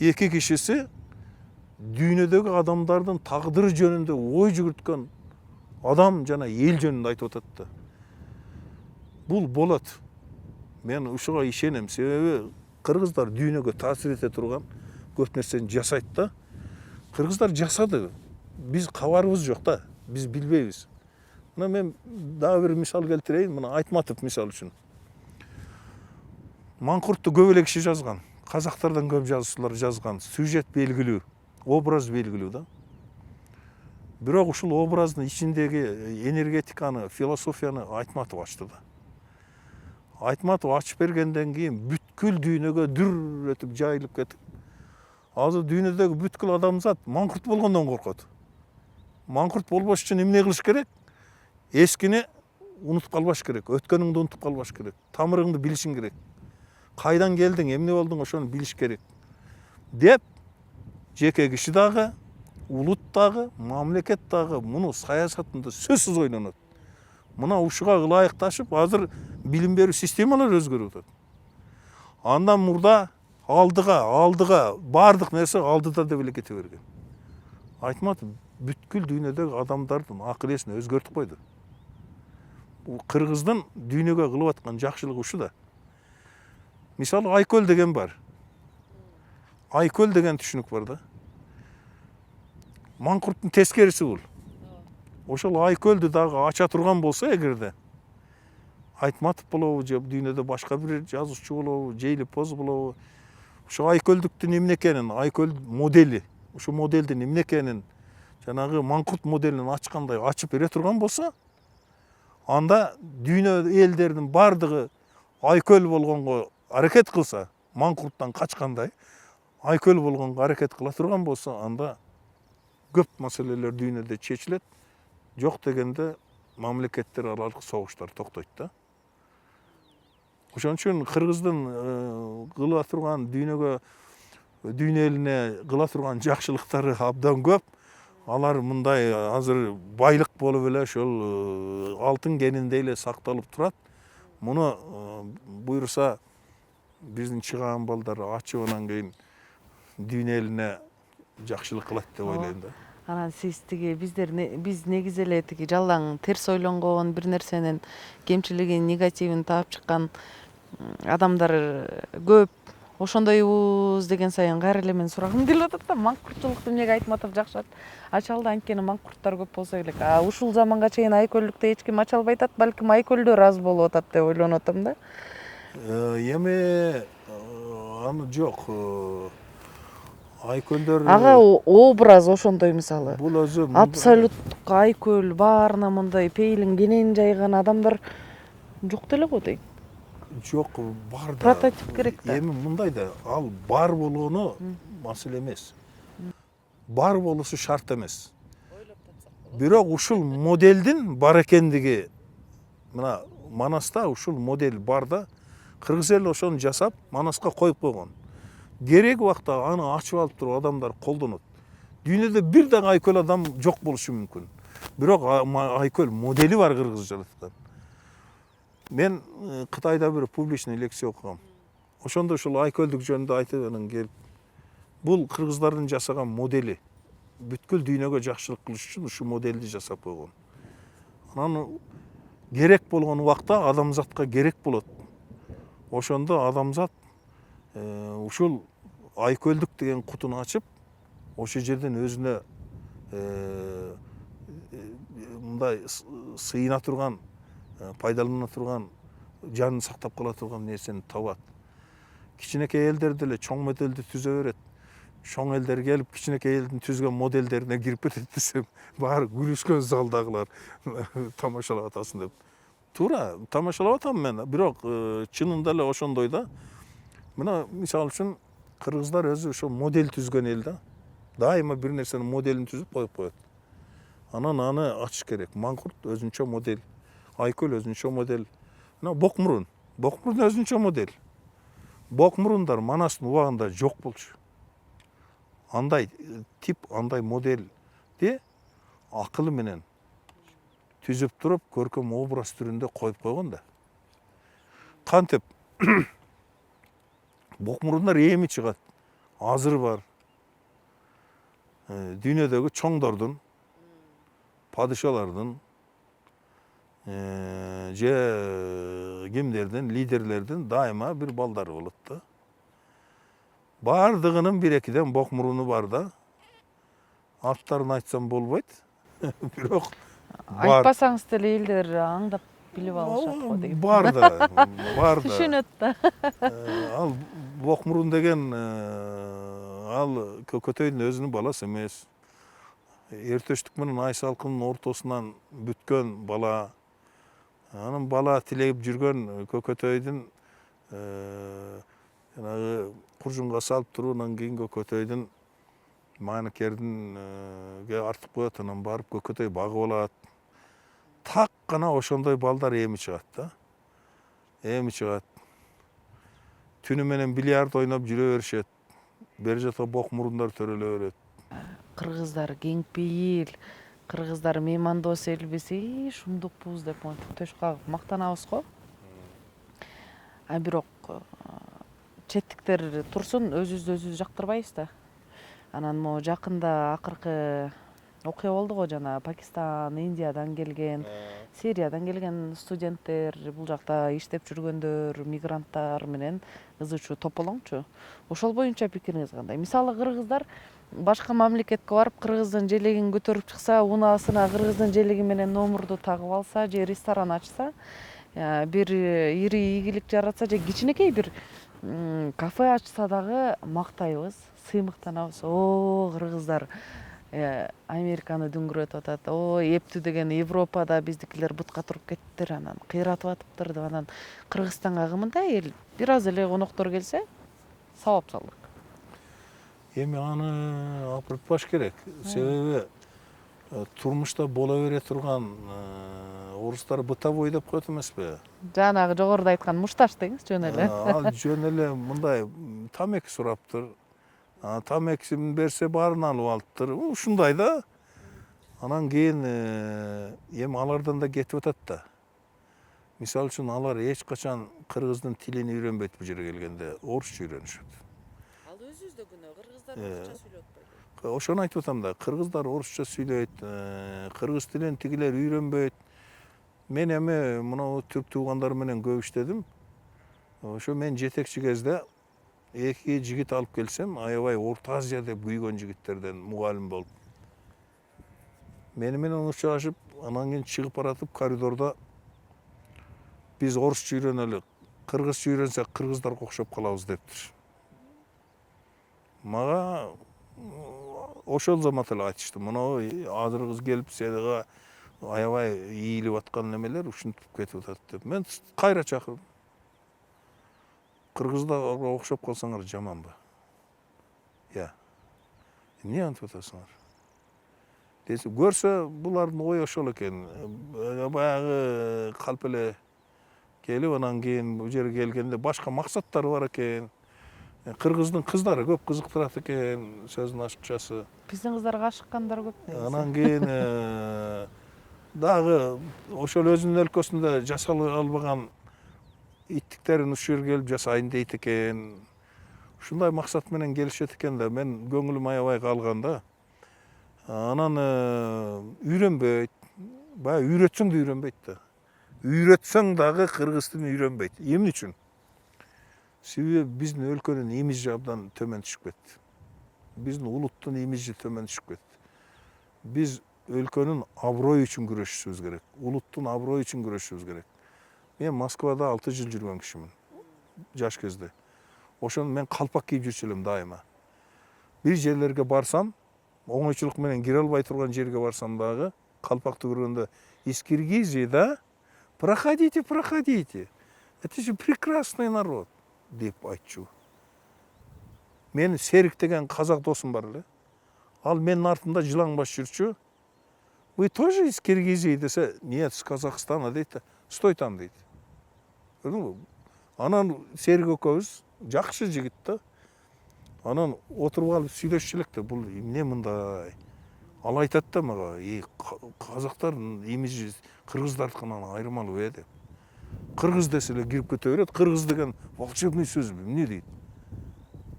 Speaker 2: эки кишиси дүйнөдөгү адамдардын тагдыры жөнүндө ой жүгүрткөн адам жана эл жөнүндө айтып атат да. Бул болот. Мен ушуга ишенем, себеби кыргыздар дүйнөгө таасир эте турган көп нерсени жасайт да. Кыргыздар жасады. Биз кабарыбыз жок да. Биз билбейбиз. Мына мен дагы бир мисал келтирейин. Мына Айтматов мисал үчүн. Маңкуртту көп эле киши жазган. Казактардан көп жазуучулар жазган. Сюжет белгилүү, образ белгилүү да. Бирок ушул образдын ичиндеги энергетиканы, философияны Айтматов ачты да. Айтматов ачып бергенден кийин бүткүл дүйнөгө дүр өтүп жайылып кетип, азыр дүйнөдөгү бүткүл адамзат маңкурт болгондон коркот. Маңкурт болбош үчүн эмне кылыш керек? Эскини унутуп калбаш керек, өткөнүңдү унутуп калбаш керек, тамырыңды билишиң керек. Кайдан келдиң, эмне болдуң, ошону билиш керек. Деп жеке киши дагы, улут дагы, мамлекет дагы муну саясатында сөзсүз ойлонот. Мына ушуга ылайыкташып, азыр билим берүү системалары өзгөрүп атат. Андан мурда алдыга баардык нерсе алдыда деп эле кете берген. Айтматым, бүткүл дүйнөдөгү адамдардын акыл эсин өзгөртүп койду. Кыргыздын дүйнөгө кылып аткан жакшылыгы ушу да. Мисалы Айкөл деген бар. Айкөл деген түшүнүк бар да. Маңкурттун тескериси бул. Ошол Айкөлдү дагы ача турган болсо эгерде, Айтматов болобу, же дүйнөдө башка бир жазуучу болобу, Жейлипоз болобу, ошо Айкөлдүктүн эмне экенин, Айкөл модели, ушу моделдин эмне экенин, жанагы Маңкурт моделин ачкандай ачып бере турган болсо, анда дүйнө элдеринин бардыгы Айкөл болгонго аракет кылса, Маңкурттан качкандай, Айкөл болгонго аракет кыла турган болсо, анда көп маселелер дүйнөдө чечилет. Жок дегенде мамлекеттер аралык согуштар токтойт да. Ошон үчүн кыргыздын кыла турган дүйнө элине кыла турган жакшылыктары абдан көп. Алар мындай азыр байлык болуп эле ошол алтын кениндей эле сакталып турат. Муну буюрса биздин чыгаан балдар ачып анан кийин дүйнө элине жакшылык кылат деп ойлойм да.
Speaker 1: Анан сиз биз негизи эле тиги жалаң терс ойлонгон бир нерсенин кемчилигин, негативин таап чыккан адамдар көп. Ошондойбуз деген сайын кайра эле менин сурагым келип атат да. Маңкуртчулукту эмнеге Айтматов жакшы ача алды, анткени маңкурттар көп болсо керек. Ушул заманга чейин Айкөлдүктө эч ким ача албай атат, балким Айкөлдөр аз болуп атат деп ойлонуп атам да.
Speaker 2: Эми аны жок. Айкөлдөр
Speaker 1: Ага образ ошондой мисалы.
Speaker 2: бул өзү
Speaker 1: Абсолюттук Айкөл баарына мындай пейилин кенен жайган адамдар жок деле го дейм.
Speaker 2: жок, бар да.
Speaker 1: Прототип керек да.
Speaker 2: Эми мындай да, ал бар болгону маселе эмес. Бар болушу шарт эмес. Бирок ушул моделдин бар экендиги, мына Манаста ушул модель бар да, кыргыз эл ошону жасап, Манаска коюп койгон. Керек убакта аны ачып алып туруп адамдар колдонот. Дүйнөдө бир дагы Айкөл адам жок болушу мүмкүн. Бирок Айкөл модели бар кыргыз жараткан. Мен Кытайда бир публичный лекция окугам. Ошондо ушул Айкөлдүк жөнүндө айтып анан келип, бул кыргыздардын жасаган модели. Бүткүл дүйнөгө жакшылык кылыш үчүн ушу модельди жасап койгон. Анан керек болгон убакта адамзатка керек болот. Ошондо адамзат ушул Айкөлдүк деген кутун ачып, ошол жерден өзүнө мындай сыйына турган, пайдалана турган, жанын сактап кала турган нерсени табат. Кичинекей элдер деле чоң моделди түзө берет. Чоң элдер келип, кичинекей элдин түзгөн модельдерине кирип кетет десем, баары күлүшкөн залдагылар тамашалап атасың деп. Туура, тамашалап атам мен, бирок чынында эле ошондой да. Мына мисалы үчүн кыргыздар өзү ошо модель түзгөн эл да. Дайыма бир нерсенин моделин түзүп коюп коет. Анан аны ачыш керек. Маңкурт өзүнчө модель, Айкөл өзүнчө модель. Мына Бокмурун өзүнчө модель. Бокмурундар Манастын убагында жок болчу. Андай тип, андай моделди акылы менен түзүп туруп, көркөм образ түрүндө коюп койгон да. Кантип Бокмурундар эми чыгат, азыр бар. Дүйнөдөгү чоңдордун, падышалардын, же кимдердин, лидерлердин дайыма бир балдары болот да. Бардыгынын бир экиден Бокмуруну бар да. Аттарын айтсам болбойт. Бирок
Speaker 1: Айтпасаңыз деле элдер аңдап билип алышат го дейм.
Speaker 2: Бар да.
Speaker 1: Түшүнөт да.
Speaker 2: Ал Бокмурун деген ал Көкөтөйдүн өзүнүн баласы эмес. Эртөштүк менен Айсалкындын ортосунан бүткөн бала. Анын бала тилеп жүргөн Көкөтөйдүн жанагы куржунга салып туруунан кийин Көкөтөйдүн маанекердинге артып коет, анан барып Көкөтөй багып алат. Так гана ошондой балдар эми чыгат да. Эми чыгат. Түнү менен бильярд ойноп жүрө беришет. Бери жакта Бокмурундар төрөлө берет.
Speaker 1: кыргыздар кең пейил, кыргыздар меймандос элбиз, шундукпуз деп төш кагып мактанабыз го. А бирок четтиктер турсун, өзүбүздү жактырбайбыз да. Анан могу жакында акыркы окуя болду го, жана Пакистан, Индиядан келген, Сириядан келген студенттер, бул жакта иштеп жүргөндөр, мигранттар менен ызычуу тополоңчу. Ошол боюнча пикириңиз кандай? Мисалы кыргыздар башка мамлекетке барып кыргыздын желегин көтөрүп чыкса, унаасына кыргыздын желеги менен номурду тагып алса, же ресторан ачса, бир ири ийгилик жаратса, же кичинекей бир кафе ачса дагы мактайбыз, сыймыктанабыз. О, кыргыздар Американы дүңгүрөтүп атат. О, эптүү деген Европада биздикилер бутка туруп кеттиптир, анан кыйратып атыптыр деп. Анан Кыргызстанга мындай эл бир аз эле коноктор келсе, сабапсалдык.
Speaker 2: Эми аны алып баш керек. Себеби турмушта бола бере турган орустар бытовой деп коет эмеспи?
Speaker 1: Жанагы жогоруда айткан мушташ деңиз, жөн эле.
Speaker 2: Ал жөн эле мындай тамеки сураптыр. Тамекисин берсе баарын алып алыптыр. Ушундай да. Анан кийин эми алардан да кетип атат да. Мисалы үчүн алар эч качан кыргыздын тилин үйрөнбөйт бул жерге келгенде, орусча үйрөнүшөт.
Speaker 1: Ал өзүбүздө күнөө, кыргыздар орусча сүйлөп атпайбы?
Speaker 2: Ошону айтып атам да, кыргыздар орусча сүйлөйт, кыргыз тилин тигилер үйрөнбөйт. Мен эми мына түрк туугандар менен көп иштедим. Ошо мен жетекчи кезде эки жигит алып келсем, аябай Орто Азияда күйгөн жигиттерден мугалим болуп. Мени менен учурашып, анан кийин чыгып баратып коридордо биз орусча үйрөнөлү, кыргызча үйрөнсөк кыргыздарга окшоп калабыз дептир. Мага ошол замат эле айтышты. Мына азыр кыз келип сага аябай ийилип аткан немелер ушинтип кетип атат деп. Мен кайра чакырдым. Кыргыздарга окшоп калсаңар жаманбы? Эмне антип атасыңар? Десе, көрсө булардын ою ошол экен. Баягы калп эле келип, анан кийин бул жерге келгенде башка максаттары бар экен. Кыргыздын кыздары көп кызыктырат экен, сөздүн ачыкчасы.
Speaker 1: Биздин кыздарга ашыккандар көп.
Speaker 2: Анан кийин дагы ошол өзүнүн өлкөсүндө жасала албаган иттиктерин ушул жерге келип жасайын дейт экен. Ушундай максат менен келишет экен да, мен көңүлүм аябай калган да. Анан үйрөнбөйт. Баягы үйрөтсөң да үйрөнбөйт да. Үйрөтсөң дагы кыргыз тилин үйрөнбөйт. Эмне үчүн? Себеби биздин өлкөнүн имиджи абдан төмөн түшүп кетти. Биздин улуттун имиджи төмөн түшүп кетти. Биз өлкөнүн аброю үчүн күрөшүшүбүз керек. Улуттун аброю үчүн күрөшүшүбүз керек. Мен Москвада 6 жыл жүргөн кишимин. Жаш кезде. Ошону мен калпак кийип жүрчү элем дайыма. Бир жерлерге барсам, оңойчулук менен кире албай турган жерге барсам дагы, калпакты көргөндө из Киргизии, да? Проходите, проходите. Это же прекрасный народ, деп айтчу. Менин Серик деген казак досум бар эле. Ал менин артымда жылаң баш жүрчү. Вы тоже из Киргизии десе, нет, с Казахстана дейт. Стой там дейт. Көрдүңбү? Анан Серик экөөбүз жакшы жигит да. Анан отуруп алып сүйлөшчү элек да, бул эмне мындай? Ал айтат да мага, казактардын имиджи кыргыздардыкынан айырмалуу деп. Кыргыз десе эле кирип кете берет. Кыргыз деген волшебный сөзбү, эмне дейт?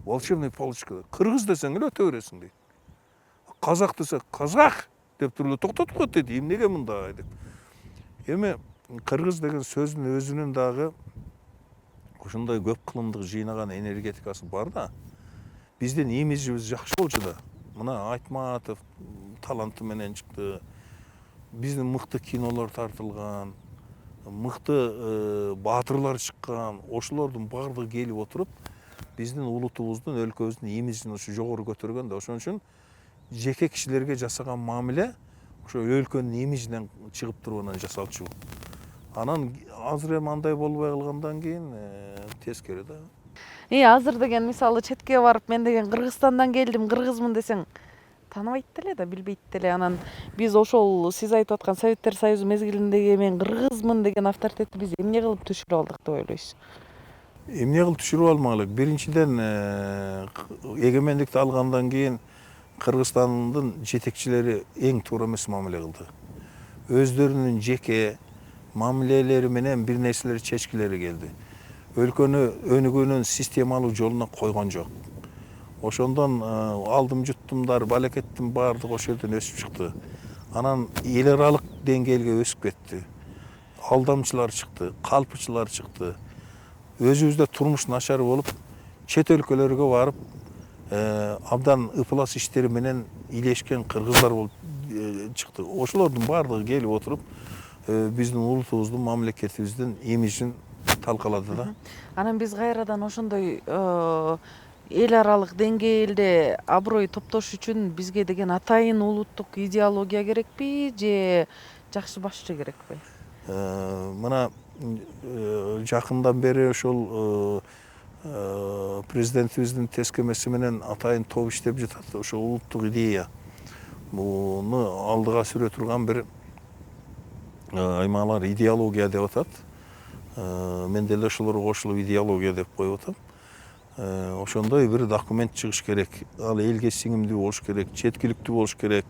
Speaker 2: Волшебный палочка. Кыргыз десең эле өтө бересиң дейт. Казак десе, казак деп туруп эле токтотуп коет дейт. Эмнеге мындай деп. Эми кыргыз деген сөздүн өзүнүн дагы ушундай көп кылымдык жыйнаган энергетикасы бар да. Биздин имиджибиз жакшы болчу да. Мына Айтматов таланты менен чыкты. Биздин мыкты кинолор тартылган, мыкты баатырлар чыккан. Ошолордун баардыгы келип отуруп, биздин улутубуздун, өлкөбүздүн имиджин ушу жогору көтөргөн да. Ошон үчүн жеке кишилерге жасаган мамиле ошо өлкөнүн имиджинен чыгып туруп анан жасалчу. Анан азыр эми андай болбой калгандан кийин тескери да.
Speaker 1: Азыр деген мисалы четке барып, мен деген Кыргызстандан келдим, кыргызмын десең, тааныбайт деле да, билбейт деле. Анан биз ошол сиз айтып аткан Советтер Союзу мезгилиндеги мен кыргызмын деген авторитетти биз эмне кылып түшүрүп алдык деп ойлойсуз?
Speaker 2: Эмне кылып түшүрүп алмак элек? Биринчиден эгемендикти алгандан кийин Кыргызстандын жетекчилери эң туура эмес мамиле кылды. Өздөрүнүн жеке мамилелери менен бир нерселер чечкилери келди. Өлкөнү өнүгүүнүн системалуу жолуна койгон жок. Ошондон алдым жуттумдар, балекеттин баардыгы ошол жерден өсүп чыкты. Анан эл аралык деңгээлге өсүп кетти. Алдамчылар чыкты, калпычылар чыкты. Өзүбүздө турмуш начар болуп, чет өлкөлөргө барып, абдан ыплас иштери менен илешкен кыргыздар болуп чыкты. Ошолордун баардыгы келип отуруп, биздин улутубуздун, мамлекетибиздин имиджин талкалады да.
Speaker 1: Анан биз кайрадан ошондой эл аралык деңгээлде аброй топтош үчүн бизге деген атайын улуттук идеология керекпи же жакшы башчы керекпи?
Speaker 2: Мына жакындан бери ошол президентибиздин тескемеси менен атайын топ иштеп жатат. Ошо улуттук идея муну алдыга сүрө турган бир аймалар идеология деп атат. Мен деле ошолорго кошулуп идеология деп коюп атам. Ошондой бир документ чыгыш керек. Ал элге сиңимдүү болуш керек, четкиликтүү болуш керек.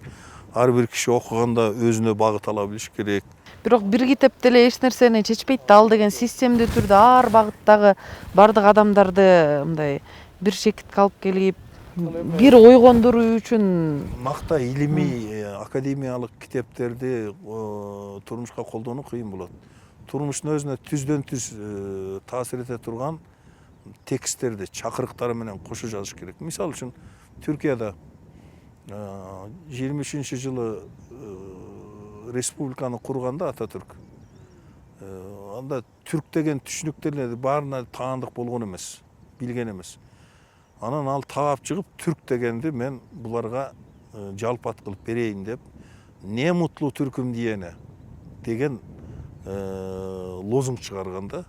Speaker 2: Ар бир киши окуганда өзүнө багыт ала билиш керек.
Speaker 1: Бирок бир китепте эле эч нерсени чечпейт да. Ал деген системдүү түрдө ар багыттагы бардык адамдарды мындай бир чекитке алып келип, бир ойгондуруу үчүн
Speaker 2: Макта илимий, академиялык китептерди турмушка колдонуу кыйын болот. Турмуштун өзүнө түздөн түз таасир эте турган тексттерди чакырыктары менен кошо жазыш керек. Мисалы үчүн Түркияда 23-жылы республиканы курганда Ататүрк, анда түрк деген түшүнүктөр баарына таандык болгон эмес, билген эмес. Анан ал таап чыгып түрк дегенди мен буларга жалпат кылып берейин деп, не мутлу түркүм диене деген лозунг чыгарганда,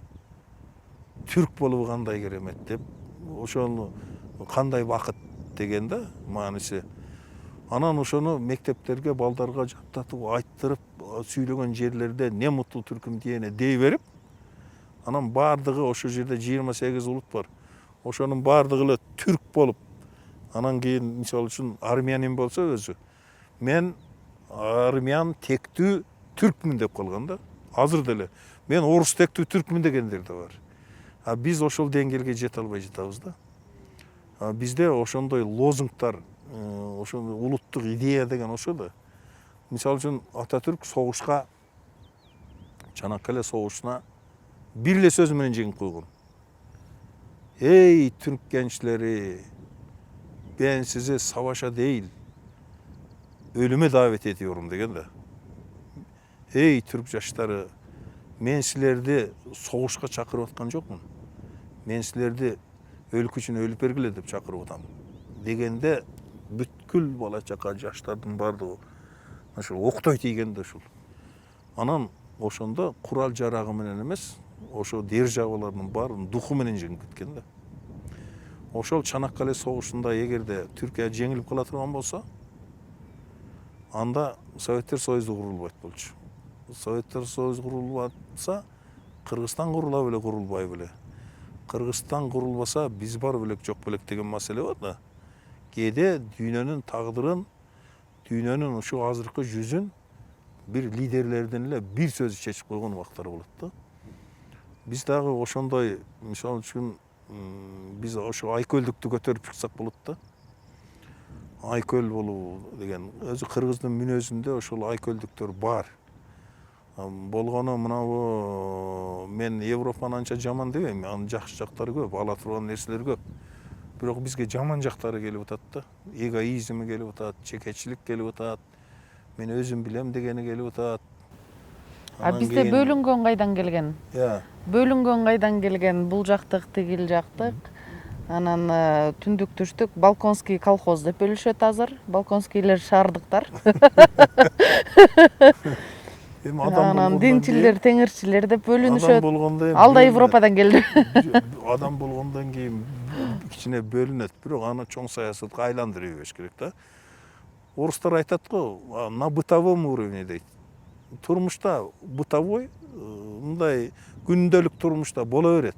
Speaker 2: түрк болуу кандай керемет деп, ошону кандай бакыт деген да мааниси. Анан ошону мектептерге балдарга жаттатып, айттырып, сүйлөгөн жерлерде не мутлу түркүм диене дей берип, анан баардыгы ошол жерде 28 улут бар. Ошонун баардыгы эле түрк болуп, анан кийин мисалы үчүн армянин болсо өзү, мен армян тектүү түркмүн деп калган да. Азыр деле мен орус тектүү түркмүн дегендер да бар. Биз ошол деңгээлге жете албай жатабыз да. Бизде ошондой лозунгтар, ошондой улуттук идея деген ошо да. Мисалы үчүн Ататүрк согушка, Чанаккале согушуна бир эле сөз менен жеңип койгон. Эй түрк генчлери, ben sizi savaşa değil, ölüme davet ediyorum деген да. Ey Türk жаштары, мен силерди согушка чакырып аткан жокмун. Мен силерди өлкө үчүн өлүп бергиле деп чакырып атам. Дегенде бүткүл бала чака жаштардын бардыгы ошо октой тийген да ушул. Анан ошондо курал жарагы менен эмес, ошо державалардын баарын духу менен жеңип кеткен да. Ошол Чанаккале согушунда эгерде Түркия жеңилип кала турган болсо, анда Советтер Союзу курулбайт болчу. Советтер Союзу курулбаса, Кыргызстан курула беле, курулбай беле. Кыргызстан курулбаса, биз бар белек, жок белек деген маселе бар да. Кээде дүйнөнүн тагдырын, дүйнөнүн ушу азыркы жүзүн бир лидерлердин эле бир сөзү чечип койгон убактар болот да. Биз дагы ошондой, мисалы үчүн, биз ошо айкөлдүктү көтөрүп чыксак болот да. Айкөл болуу деген өзү кыргыздын мүнөзүндө ошол айкөлдүктөр бар. Болгону мынабу мен Европаны анча жаман дебейм, анын жакшы жактары көп, ала турган нерселер көп. Бирок бизге жаман жактары келип атат да. Эгоизми келип атат, чекечилик келип атат. Мен өзүм билем дегени келип атат.
Speaker 1: Бизде бөлүнгөн кайдан келген? Бөлүнгөн кайдан келген? Бул жактык, тигил жактык. Анан түндүк түштүк Балконский колхоз деп бөлүшөт азыр. Балконскийлер шаардыктар. Анан динчилер, теңирчилер деп бөлүнүшөт. Ал да Европадан келди.
Speaker 2: Адам болгондон кийин кичине бөлүнөт, бирок аны чоң саясатка айландырып жибериш керек да. Орустар айтат го, на бытовом уровне дейт. Турмушта бытовой, мындай күндөлүк турмушта боло берет.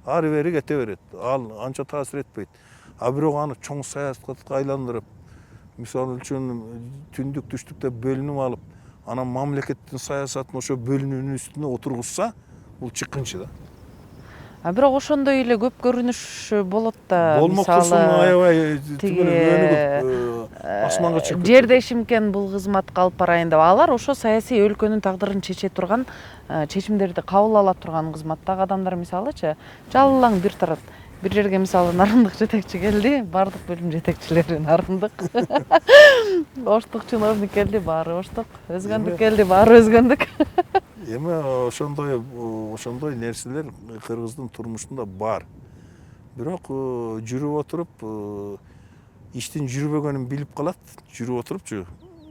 Speaker 2: Ары бери кете берет. Ал анча таасир этпейт. Бирок аны чоң саясатка айландырып, Мисалы үчүн түндүк түштүктө бөлүнүп алып, анан мамлекеттин саясатын ошо бөлүнүүнүн үстүнө отургузса, бул чыккынчы да.
Speaker 1: Бирок ошондой эле көп көрүнүш болот да.
Speaker 2: Болмок кылсын, аябай өнүгүп асманга чыгып
Speaker 1: жердешим бул кызматка алып барайын деп, алар ошо саясий өлкөнүн тагдырын чече турган, чечимдерди кабыл ала турган кызматтагы адамдар. Мисалычы жалаң бир тарап бир жерге мисалы нарындык жетекчи келди, баардык бөлүм жетекчилери нарындык, оштук чиновник келди, баары оштук, өзгөндүк келди, баары өзгөндүк.
Speaker 2: Эми ошондой нерселер кыргыздын турмушунда бар. Бирок жүрүп отуруп иштин жүрбөгөнүн билип калат. Жүрүп отурупчу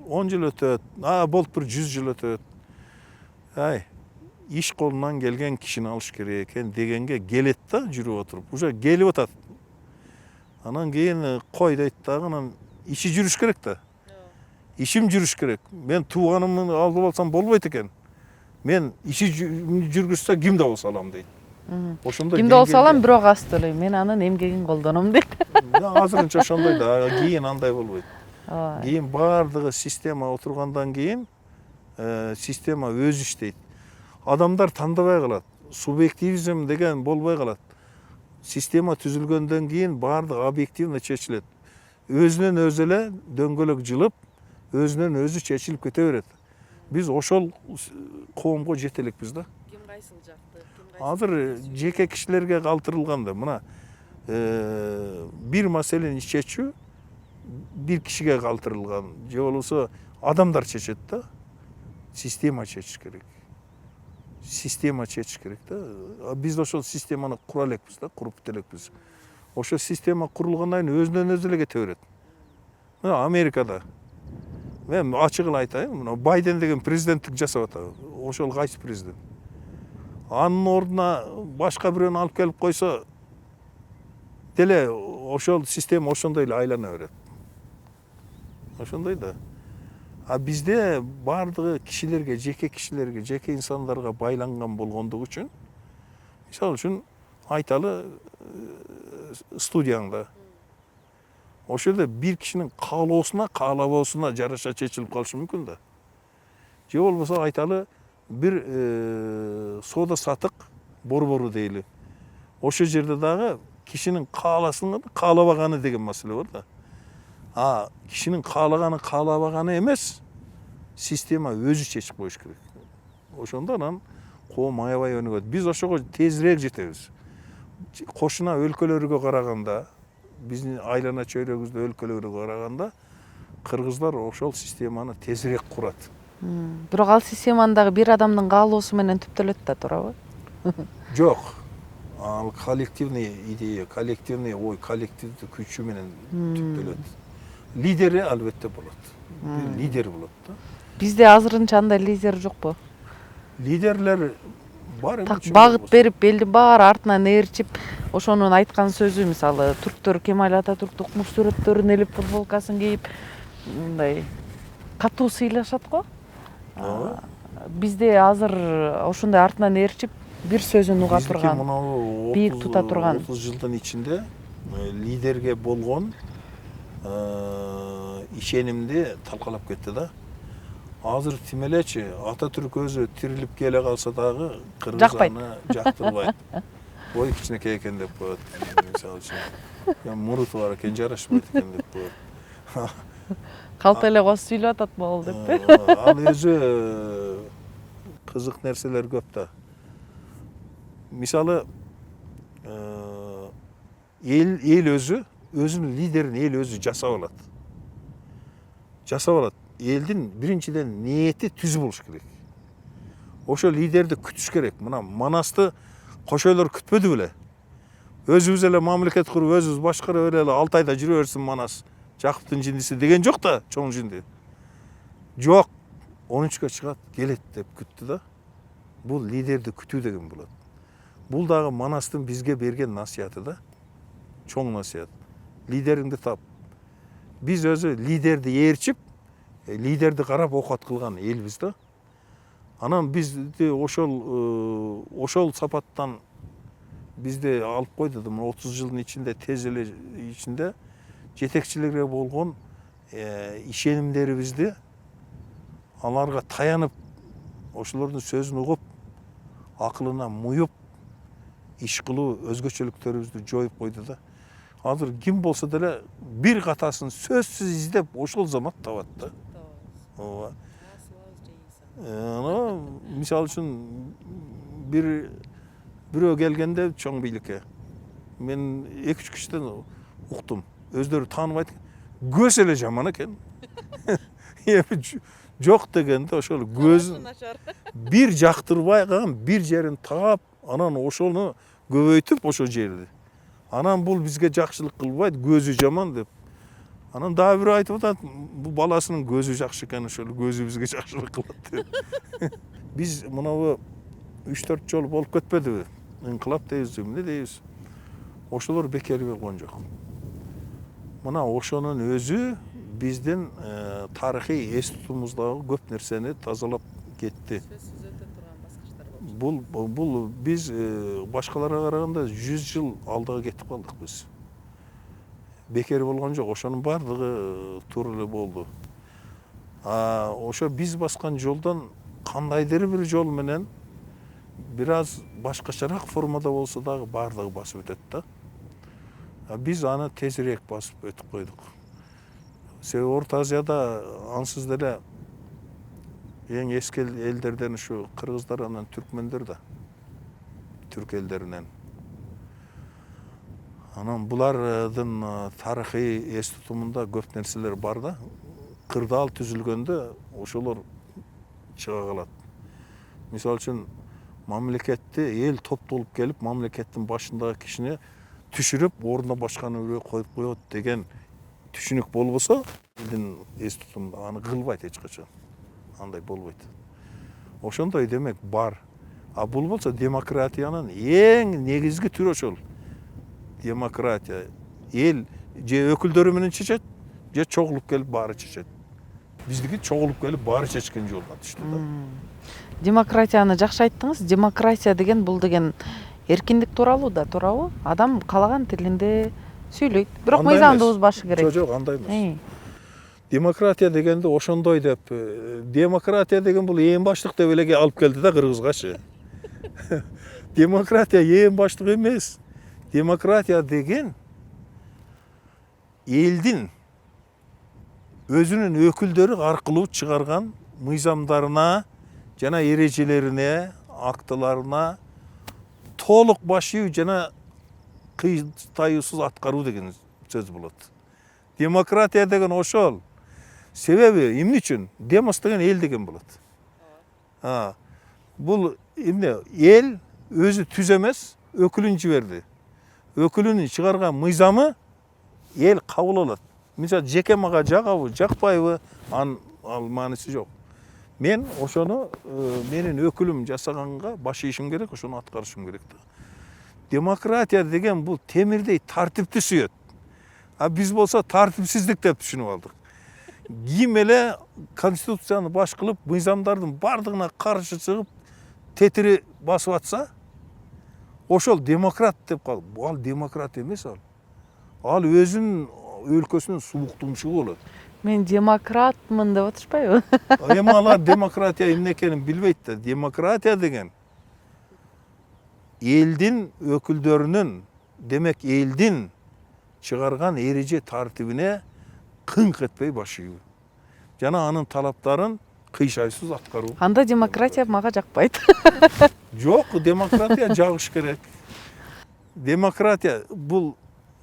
Speaker 2: 10 жыл өтөт, болуп бир 100 жыл өтөт. Иш колунан келген кишини алыш керек экен дегенге келет да, жүрүп отуруп. Уже келип атат. Анан кийин кой дейт дагы, анан иши жүрүш керек да. Ишим жүрүш керек. Мен тууганымды алып алсам болбойт экен. Мен иши жүргүзсө кимде болсо алам дейт. Ошондой
Speaker 1: кимде болсо алам, бирок аз төлөйм. Мен анын эмгегин колдоном дейт.
Speaker 2: Азырынча ошондой да, кийин андай болбойт. Кийин баардыгы система отургандан кийин система өзү иштейт. Адамдар тандабай калат. Субъективизм деген болбой калат. Система түзүлгөндөн кийин баардыгы объективно чечилет. Өзүнөн өзү эле дөңгөлөк жылып, өзүнөн өзү чечилип кете берет. Биз ошол коомго жете элекпиз да.
Speaker 1: Ким кайсыл жакты?
Speaker 2: Азыр жеке кишилерге калтырылган да. Мына бир маселени чечүү бир кишиге калтырылган. Же болбосо адамдар чечет да. Система чечиш керек. Система чечиш керек да. Биз ошол системаны кура элекпиз да, куруп бите элекпиз. Ошо система курулгандан кийин өзүнөн өзү эле кете берет. Мына Америкада мен ачыгын айтайын, мына Байден деген президенттик жасап атат. Ошол кайсы президент? Анын ордуна башка бирөөнү алып келип койсо деле ошол система ошондой эле айлана берет. Ошондой да. Бизде баардыгы кишилерге, жеке инсандарга байланган болгондугу үчүн, мисалы үчүн айталы студияңда. Ошол жерде бир кишинин каалоосуна жараша чечилип калышы мүмкүн да. Же болбосо айталы бир соода сатык борбору дейли. Ошол жерде дагы кишинин каалабаганы деген маселе бар да. Кишинин каалабаганы эмес, система өзү чечип коюш керек. Ошондо анан коом аябай өнүгөт. Биз ошого тезирээк жетебиз. Кошуна өлкөлөргө караганда, биздин айлана чөйрөгүбүздө өлкөлөргө караганда, кыргыздар ошол системаны тезирээк курат.
Speaker 1: Бирок ал системаны дагы бир адамдын каалоосу менен түптөлөт да, туурабы?
Speaker 2: Жок. Ал коллективный идея, коллективный ой, коллективдүү күчү менен түптөлөт. Лидери албетте болот. Бир лидер болот да.
Speaker 1: Бизде азырынча андай лидер жокпу?
Speaker 2: Лидерлер бар.
Speaker 1: Так багыт берип, элдин баары артынан ээрчип, ошонун айткан сөзү, мисалы, түрктөр Кемаль Ататүрктүн кумуш сүрөттөрүн элип, футболкасын кийип, мындай катуу сыйлашат го. Бизде азыр ошондой артынан ээрчип, бир сөзүн уга турган, бийик тута турган.
Speaker 2: 30 жылдын ичинде лидерге болгон ишенимди талкалап кетти да. Азыр тим элечи, Ататүрк өзү тирилип келе калса дагы кыргыз аны жактырбайт. Ой, кичинекей экен деп коет. Мисалы үчүн, муруту бар экен, жарашпайт экен деп коет.
Speaker 1: Калта эле кос сүйлөп атат могул деп.
Speaker 2: Ал өзү кызык нерселер көп да. Мисалы, эл өзүнүн лидерин эл өзү жасап алат. Элдин биринчиден ниети түз болуш керек. Ошол лидерди күтүш керек. Мына Манасты кошойлор күтпөдү беле? Өзүбүз эле мамлекет куруп, өзүбүз башкарып эле 6 айда жүрө берсин Манас. Жакыптын жиндиси деген жок да, чоң жинди. Жок. 13-кө чыгат, келет деп күттү да. Бул лидерди күтүү деген болот. Бул дагы Манастын бизге берген насыяты да. Чоң насыят. Лидериңди тап. Биз өзү лидерди ээрчип, лидерди карап окат кылган элбиз да. Анан бизди ошол сапаттан бизди алып койду да. 30 жылдын ичинде, тез эле ичинде жетекчилерге болгон ишенимдерибизди аларга таянып, ошолордун сөзүн угуп, акылына муюп, иш кылуу өзгөчөлүктөрүбүздү жоюп койду да. Азыр ким болсо деле бир катасын сөзсүз издеп ошол замат табат да. Ооба. Мисалы үчүн бирөө келгенде чоң бийликке мен 2-3 кишиден уктум. Өздөрү тааныбайт. Көз эле жаман экен. Жок дегенде ошол көзүн бир жактырбай калган бир жерин таап, анан ошону көбөйтүп ошол жерди. Анан бул бизге жакшылык кылбайт, көзү жаман деп. Анан дагы бирөө айтып атат, бул баласынын көзү жакшы экен, ошол көзү бизге жакшылык кылат деп. Биз мынабу 3-4 жол болуп кетпедиби? Инкылап дейбиз, эмне дейбиз? Ошолор бекер болгон жок. Мына ошонун өзү биздин тарыхый эс тутуумуздагы көп нерсени тазалап кетти. Бул биз башкаларга караганда 100 жыл алдыга кетип калдык биз. Бекер болгон жок, ошонун баардыгы туура эле болду. Ошо биз баскан жолдон кандайдыр бир жол менен бир аз башкачараак формада болсо дагы баардыгы басып өтөт да. Биз аны тезирээк басып өтүп койдук. Себеби Орто Азияда ансыз деле эң эски элдерден ушу кыргыздар анан түркмөндөр да. Түрк элдеринен. Анан булардын тарыхый эс тутумунда көп нерселер бар да. Кырдаал түзүлгөндө ошолор чыга калат. Мисалы үчүн мамлекетти эл топтолуп келип, мамлекеттин башындагы кишини түшүрүп, ордуна башканы бирөө коюп коет деген түшүнүк болбосо, элдин эс тутумунда аны кылбайт эч качан. Андай болбойт. Ошондой демек бар. Бул болсо демократиянын эң негизги түрү ошол. Демократия. Эл же өкүлдөрү менен чечет, же чогулуп келип баары чечет. Биздики чогулуп келип баары чечкен жолдон түштү да.
Speaker 1: Демократияны жакшы айттыңыз. Демократия деген бул деген эркиндик тууралуу да, туурабы? Адам каалаган тилинде сүйлөйт. Бирок мыйзамды бузбашы керек.
Speaker 2: Жок, андай эмес. Демократия дегенде ошондой деп, демократия деген бул эң баштык деп эле алып келди да кыргызгачы. Демократия эң баштык эмес. Демократия деген элдин өзүнүн өкүлдөрү аркылуу чыгарган мыйзамдарына жана эрежелерине, актыларына толук баш ийүү жана кыйтаюусуз аткаруу деген сөз болот. Демократия деген ошол. Себеби эмне үчүн? Демос деген эл деген болот. Бул эмне? Эл өзү түз эмес, өкүлүн жиберди. Өкүлүнүн чыгарган мыйзамы эл кабыл алат. Мисалы, жеке мага жагабы, жакпайбы, ал мааниси жок. Мен ошону менин өкүлүм жасаганга баш ийишим керек, ошону аткарышым керек да. Демократия деген бул темирдей тартипти сүйөт. Биз болсо тартипсиздик деп түшүнүп алдык. Ким эле конституцияны баш кылып, мыйзамдардын бардыгына каршы чыгып, тетири басып атса, ошол демократ деп калып. Ал демократ эмес ал. Ал өзүнүн өлкөсүнүн сулуктумчугу болот.
Speaker 1: Мен демократмын деп атышпайбы?
Speaker 2: Эми алар демократия эмне экенин билбейт да. Демократия деген элдин өкүлдөрүнүн, демек элдин чыгарган эреже тартибине кыңк этпей баш ийүү. Жана анын талаптарын кыйшайсыз аткаруу.
Speaker 1: Анда демократия мага жакпайт.
Speaker 2: Жок, демократия жагыш керек. Демократия бул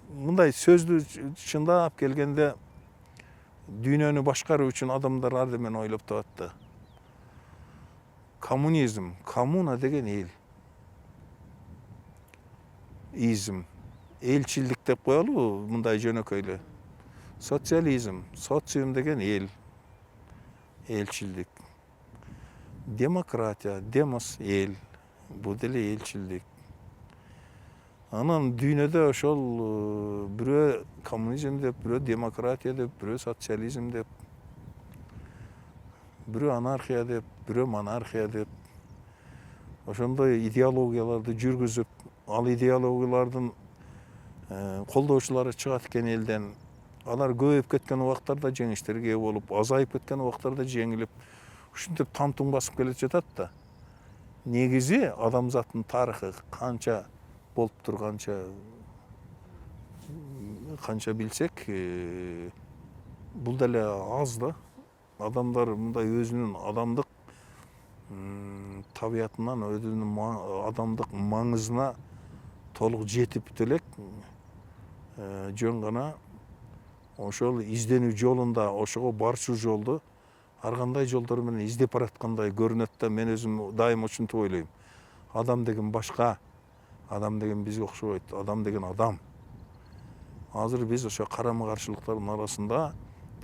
Speaker 2: мындай сөздү чындап келгенде дүйнөнү башкаруу үчүн адамдар ар демени ойлоп табат да. Коммунизм, коммуна деген эл. Изм, элчилдик деп коелу, мындай жөнөкөйлө. Социализм, социум деген эл. Элчилдик. Демократия, демос эл. Бул деле элчилдик. Анан дүйнөдө ошол бирөө коммунизм деп, бирөө демократия деп, бирөө социализм деп, бирөө анархия деп, бирөө монархия деп, ошондой идеологияларды жүргүзүп, ал идеологиялардын колдоочулары чыгат экен элден, алар көбөйүп кеткен убактарда жеңиштерге ээ болуп, азайып кеткен убактарда жеңилип, ушинтип там-туң басып келе жатат да. Негизи адамзаттын тарыхы канча болуп канча билсек, бул деле аз да. Адамдар мындай өзүнүн адамдык табиятынан, өзүнүн адамдык маңызына толук жетип делек, жөн гана ошол изденүү жолунда, ошого барчу жолду ар кандай жолдор менен издеп бараткандай көрүнөт да. Мен өзүм дайыма ушинтип ойлойм. Адам деген башка, адам деген бизге окшобойт, адам деген адам. Азыр биз ошо карама каршылыктардын арасында,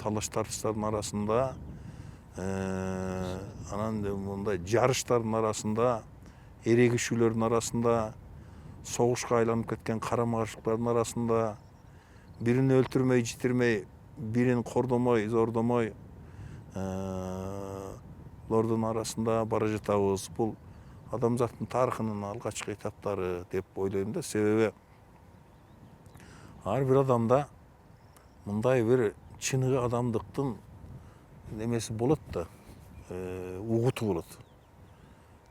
Speaker 2: талаш тартыштардын арасында, анан мындай жарыштардын арасында, эрегишүүлөрдүн арасында, согушка айланып кеткен карама каршылыктардын арасында, бирин өлтүрмөй, житирмей, бирин кордомой, зордомой лордун арасында бара жатабыз. Бул адамзаттын тарыхынын алгачкы этаптары деп ойлойм да. Себеби ар бир адамда мындай бир чыныгы адамдыктын немеси болот да, угуту болот.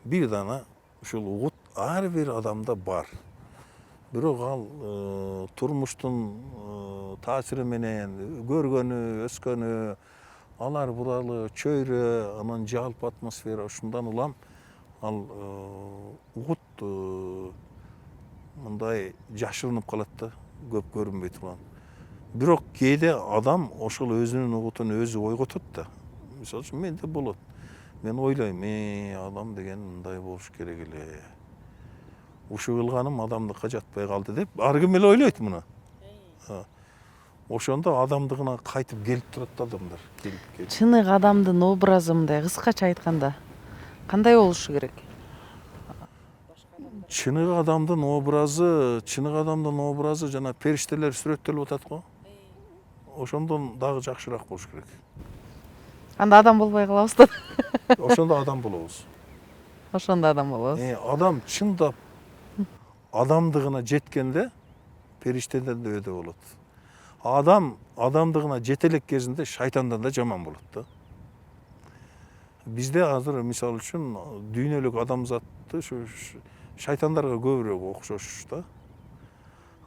Speaker 2: Бир дана ушул угут ар бир адамда бар. Бирок ал турмуштун таасири менен көргөнү, өскөнү, алар буралы чөйрө, анан жалпы атмосфера ушундан улам ал угут мындай жашырынып калат да, көп көрүнбөй турган. Бирок кээде адам ошол өзүнүн угутун өзү ойготот да. Мисалы үчүн менде болот. Мен ойлойм, адам деген мындай болуш керек эле. Ушу кылганым адамдыкка жатпай калды деп, ар ким эле ойлойт муну. Ошондо адамдыгына кайтып келип турат да адамдар.
Speaker 1: Чыныгы адамдын образы мындай кыскача айтканда кандай болушу керек?
Speaker 2: Чыныгы адамдын образы жана периштелер сүрөттөлүп атат го. Ошондон дагы жакшыраак болуш керек.
Speaker 1: Анда адам болбой калабыз да.
Speaker 2: Ошондо адам болобуз.
Speaker 1: Ошондо адам болобуз.
Speaker 2: Адам чындап адамдыгына жеткенде периштеден да өйдө болот. Адам адамдыгына жете элек кезинде шайтандан да жаман болот да. Бизде азыр мисалы үчүн дүйнөлүк адамзатты шайтандарга көбүрөөк окшош да.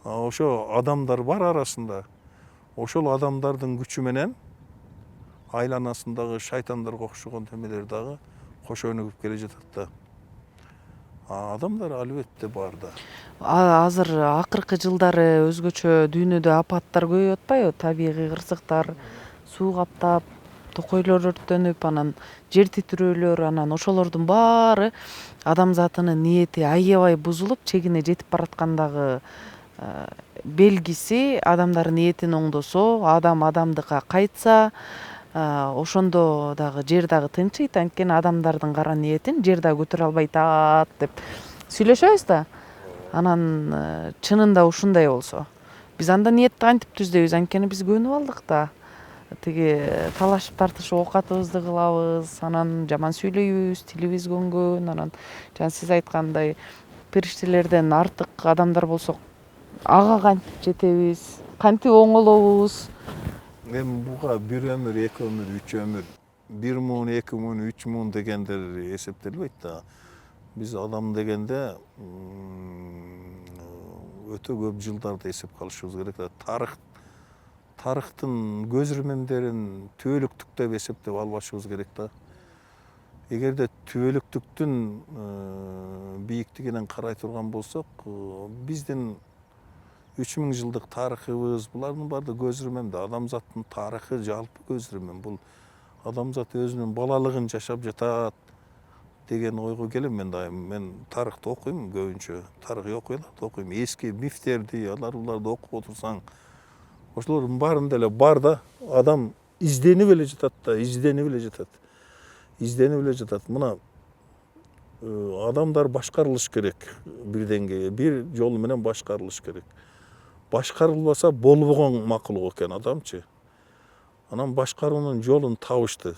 Speaker 2: Ошо адамдар бар арасында. Ошол адамдардын күчү менен айланасындагы шайтандарга окшогон темелер дагы кошо өнүгүп келе жатат да. Адамдар албетте бар да.
Speaker 1: Азыр акыркы жылдары өзгөчө дүйнөдө апаттар көбөйүп атпайбы? Табигый кырсыктар, суу каптап, токойлор өрттөнүп, анан жер титирөөлөр, анан ошолордун баары адамзатынын ниети аябай бузулуп, чегине жетип бараткандагы белгиси. Адамдар ниетин оңдосо, адам адамдыкка кайтса, ошондо дагы жер дагы тынчыйт. Анткени адамдардын кара ниетин жер дагы көтөрө албай атат деп сүйлөшөбүз да. Анан чынында ушундай болсо, биз анда ниетти кантип түздөйбүз? Анткени биз көнүп алдык да. Тиги талашып тартышып оокатыбызды кылабыз, анан жаман сүйлөйбүз, тилибиз көнгөн, анан жана сиз айткандай периштелерден артык адамдар болсок, ага кантип жетебиз? Кантип оңолобуз?
Speaker 2: Эми буга бир өмүр, эки өмүр, үч өмүр, 1 муун, 2 муун, 3 муун дегендер эсептелбейт да. Биз адам дегенде өтө көп жылдарды эсепке алышыбыз керек да. Тарыхтын көз ирмемдерин түбөлүктүктөп эсептеп албашыбыз керек да. Эгерде түбөлүктүктүн бийиктигинен карай турган болсок, биздин 3000 жылдык тарыхыбыз, булардын баары көз ирмем да. Адамзаттын тарыхы жалпы көз ирмем. Бул адамзат өзүнүн балалыгын жашап жатат деген ойго келем мен дайым. Мен тарыхты окуйм көбүнчө. Тарых окуяларды окуйм. Эски мифтерди, аларды окуп отурсаң, ошолордун баарында эле бар да. Адам изденип эле жатат да, изденип эле жатат. Мына адамдар башкарылыш керек бир деңгээлде, бир жол менен башкарылыш керек. Башкарылбаса болбогон макулук экен адамчы. Анан башкаруунун жолун табышты.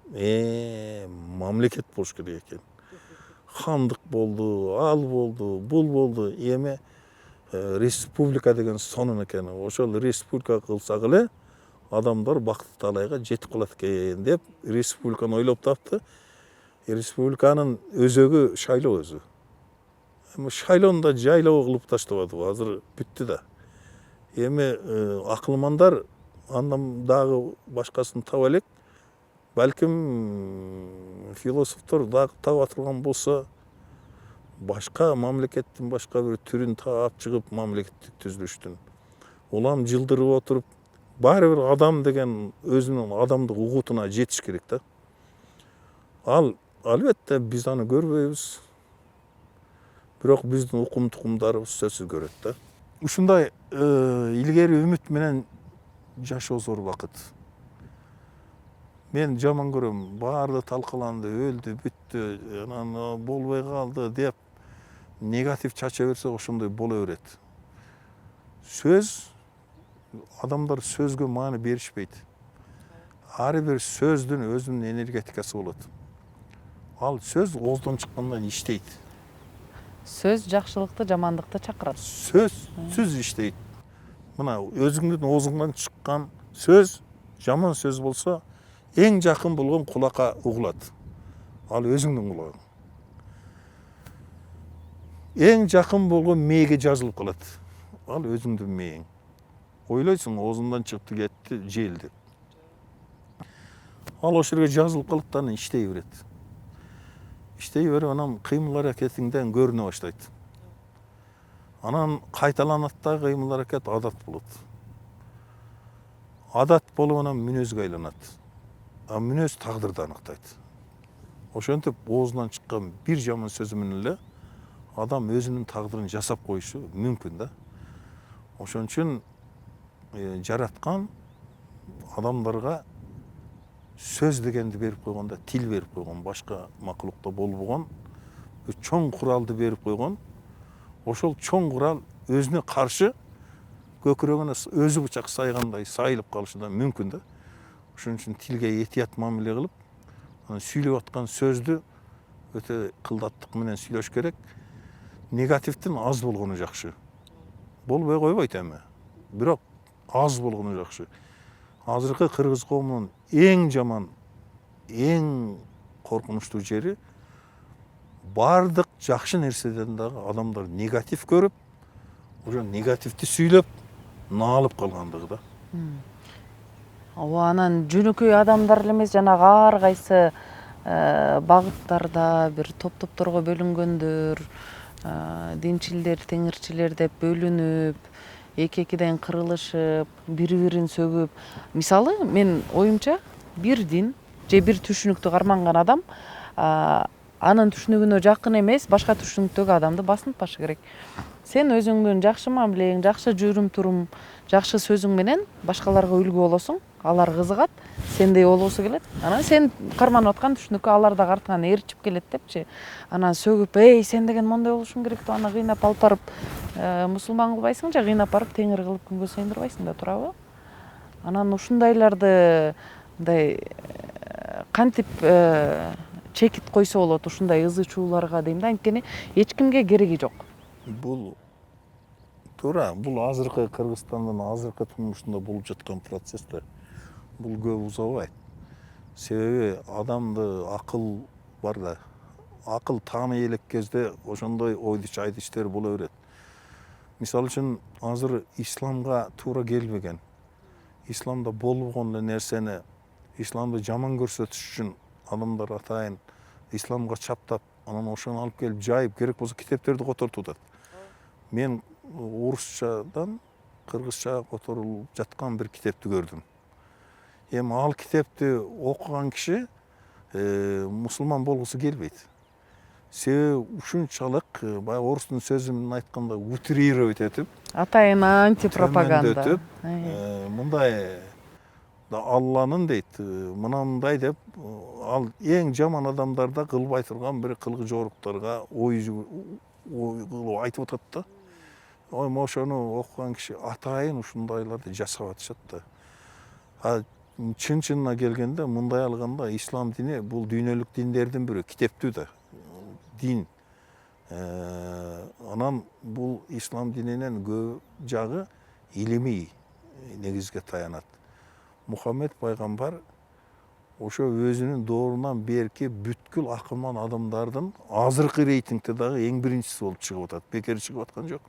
Speaker 2: Мамлекет болуш керек экен. Хандык болду, ал болду, бул болду. Эми республика деген сонун экен. Ошол республика кылсак эле адамдар бакыт талайга жетип калат экен деп республиканы ойлоп тапты. Республиканын өзөгү шайлоо өзү. Эми шайлоону да жайлоо кылып таштабады, азыр бүттү да. Эми акылмандар андан дагы башкасын таба элек. Балким философтор дагы таба турган болсо, башка мамлекеттин башка бир түрүн таап чыгып мамлекеттик түзүлүштүн. Улам жылдырып отуруп, баары бир адам деген өзүнүн адамдык угутуна жетиш керек да. Албетте биз аны көрбөйбүз. Бирок биздин укум тукумдарыбыз сөзсүз көрөт да. Ушундай илгери үмүт менен жашоо зор бакыт. Мен жаман көрөм, баары талкаланды, өлдү, бүттү, анан болбой калды деп негатив чача берсек ошондой боло берет. Сөз, адамдар сөзгө маани беришпейт. Ар бир сөздүн өзүнүн энергетикасы болот. Ал сөз ооздон чыккандан иштейт.
Speaker 1: Сөз жакшылыкты, жамандыкты чакырат.
Speaker 2: Сөз иштейт. Мына өзүңдүн оозуңдан чыккан сөз жаман сөз болсо, эң жакын болгон кулакка угулат. Ал өзүңдүн кулагың. Эң жакын болгон мээге жазылып калат. Ал өзүңдүн мээң. Ойлойсуң, оозундан чыкты, кетти, желди. Ал ошол жерге жазылып калат да, анан иштей берет. Иштей берип, анан кыймыл аракетиңден көрүнө баштайт. Анан кайталанат да, кыймыл аракет адат болот. Адат болуп анан мүнөзгө айланат. А мүнөз тагдырды аныктайт. Ошентип оозунан чыккан бир жаман сөзү менен эле адам өзүнүн тагдырын жасап коюшу мүмкүн да. Ошон үчүн жараткан адамдарга сөз дегенди берип койгондо, тил берип койгон, башка макулукта болбогон чоң куралды берип койгон. Ошол чоң курал өзүнө каршы көкүрөгүнө өзү бычак сайгандай сайылып калышы да мүмкүн да. Ошон үчүн тилге этият мамиле кылып, сүйлөп аткан сөздү өтө кылдаттык менен сүйлөш керек. Негативдин аз болгону жакшы. Болбой койбойт эми. Бирок аз болгону жакшы. Азыркы кыргыз коомунун эң жаман, эң коркунучтуу жери бардык жакшы нерседен дагы адамдар негатив көрүп, ошо негативди сүйлөп, наалып калгандыгы да.
Speaker 1: Ооба, анан жөнөкөй адамдар эле эмес, жанагы ар кайсы багыттарда бир топторго бөлүнгөндөр, динчилдер, теңирчилер деп бөлүнүп, эки-экиден кырылышып, бири-бирин сөгүп. Мисалы, мен оюмча, бир дин же бир түшүнүктү карманган адам анын түшүнүгүнө жакын эмес, башка түшүнүктөгү адамды басынтпашы керек. Сен өзүңдүн жакшы мамилең, жакшы жүрүм-турум, жакшы сөзүң менен башкаларга үлгү болосуң, алар кызыгат, сендей болгусу келет. Анан сен карманып аткан түшүнүккө алар дагы артынан ээрчип келет депчи. Анан сөгүп, сен деген мондой болушуң керек деп аны кыйнап алып барып мусулман кылбайсың же кыйнап барып теңир кылып күнгө сыйдырбайсың да, туурабы? Анан ушундайларды мындай кантип чекит койсо болот ушундай ызы чууларга дейм да, анткени эч кимге кереги жок.
Speaker 2: Бул туура, бул азыркы Кыргызстандын азыркы турмушунда болуп жаткан процесс да. Бул көп узабайт. Себеби адамды акыл бар да. Акыл тааный элек кезде ошондой ойду чайды иштер боло берет. Мисалы үчүн азыр исламга туура келбеген, исламда болбогон эле нерсени исламды жаман көрсөтүш үчүн адамдар атайын исламга чаптап, анан ошону алып келип жайып, керек болсо китептерди котортуп атат. Мен орусчадан кыргызчага которулуп жаткан бир китепти көрдүм. Эми ал китепти окуган киши мусулман болгусу келбейт. Себеби ушунчалык баягы орустун сөзү менен айтканда утрировать этип,
Speaker 1: Атайын антипропаганда.
Speaker 2: Төмөндөтүп, мындай Алланын дейт, мынандай деп, ал эң жаман адамдарда кылбай турган бир кылгы жоруктарга ой кылып айтып атат да. Ошону окуган киши атайын ушундайларды жасап атышат да. Чын-чынына келгенде, мындай алганда ислам дини бул дүйнөлүк диндердин бири, китептүү да дин. Анан бул ислам дининин көп жагы илимий негизге таянат. Мухаммед пайгамбар ошо өзүнүн доорунан берки бүткүл акылман адамдардын азыркы рейтингде дагы эң биринчиси болуп чыгып атат. Бекер чыгып аткан жок.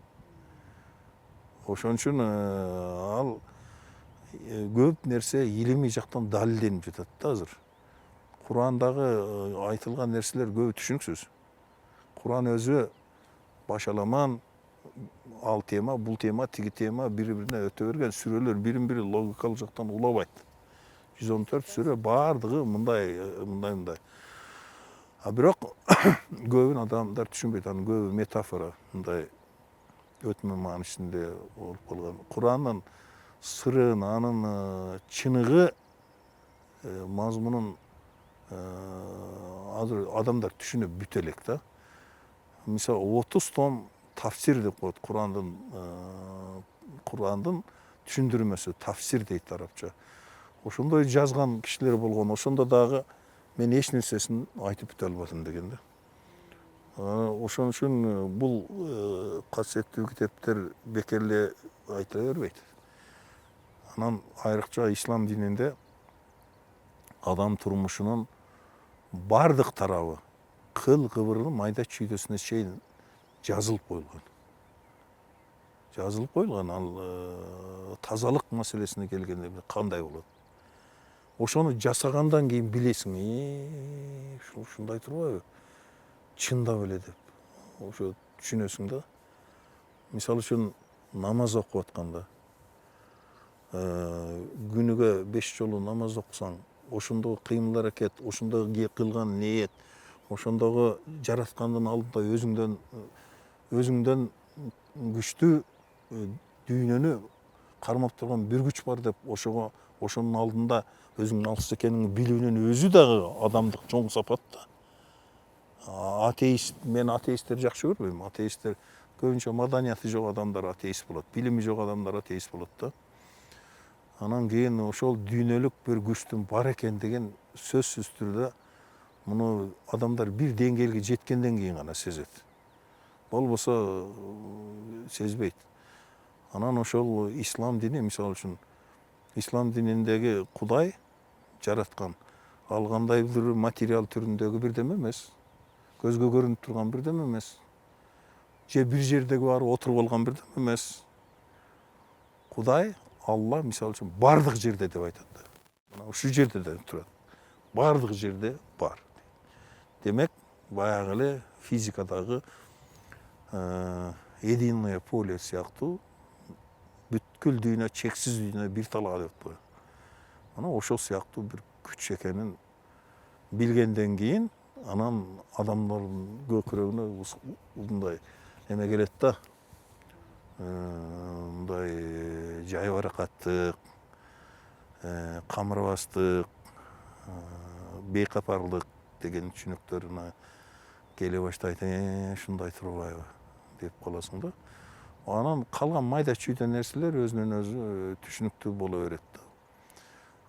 Speaker 2: Ошон үчүн ал көп нерсе илимий жактан далилденип жатат да азыр. Курандагы айтылган нерселер көбү түшүнүксүз. Куран өзү башаламан ал тема, бул тема, тиги тема бири-бирине өтө берген сүрөлөр бирин-бири логикалык жактан улабайт. 114 сүрө баардыгы мындай. А бирок көбүн адамдар түшүнбөйт. Анын көбү метафора, мындай өтмө маанисинде болуп калган. Курандын сырын, анын чыныгы, мазмунун азыр адамдар түшүнүп бүтө элек да. Мисалы 30 том тафсир деп коет Курандын түшүндүрмөсү, тафсир дейт арабча. Ошондой жазган кишилер болгон. Ошондо дагы мен эч нерсесин айтып бүтө албадым деген да. Ошон үчүн бул касиеттүү китептер бекер эле айтыла бербейт. Анан айрыкча ислам дининде адам турмушунун бардык тарабы, кыл-кыбыры майда чүйдөсүнө чейин жазылып коюлган. Ал тазалык маселесине келгенде кандай болот? Ошону жасагандан кийин билесиң, ушундай турбайбы? Чындап эле деп. Ошо түшүнөсүң да. Мисалы үчүн намаз окуп атканда күнүгө 5 жолу намаз окусаң, ошондогу кыймыл-аракет, ошондогу кылган ниет, ошондогу жараткандын алдында өзүңдөн күчтүү дүйнөнү кармап турган бир күч бар деп ошонун алдында өзүңдүн алыс экениңди билүүнүн өзү дагы адамдык чоң сапат да. Мен атеисттер жакшы көрбөйм. Атеисттер көбүнчө маданияты жок адамдар атеист болот, билими жок адамдар атеист болот да. Анан кийин ошол дүйнөлүк бир күчтүн бар экендигин сөзсүз түрдө муну адамдар бир деңгээлге жеткенден кийин гана сезет. Болбосо сезбейт. Анан ошол ислам дини, мисалы үчүн, ислам дининдеги Кудай жараткан ал кандайдыр материал түрүндөгү бирдеме эмес. Көзгө көрүнүп турган бирдеме эмес. Же бир жердеги барып отуруп алган бирдеме эмес. Кудай, Алла, мисалы үчүн, бардык жерде деп айтат. Мына ушул жерде да турат. Бардык жерде бар. Демек, баягы эле физикадагы единое поле сыяктуу бүткүл дүйнө, чексиз дүйнө бир талаа деп коет. Мына ошол сыяктуу бир күч экенин билгенден кийин анан адамдардын көкүрөгүнө мындай эме келет да. Мындай жайбаракаттык, камырбастык, бейкапарлык деген түшүнүктөр келе баштайт. Ушундай турбайбы деп каласың да. Анан калган майда чүйдө нерселер өзүнөн өзү түшүнүктүү боло берет да.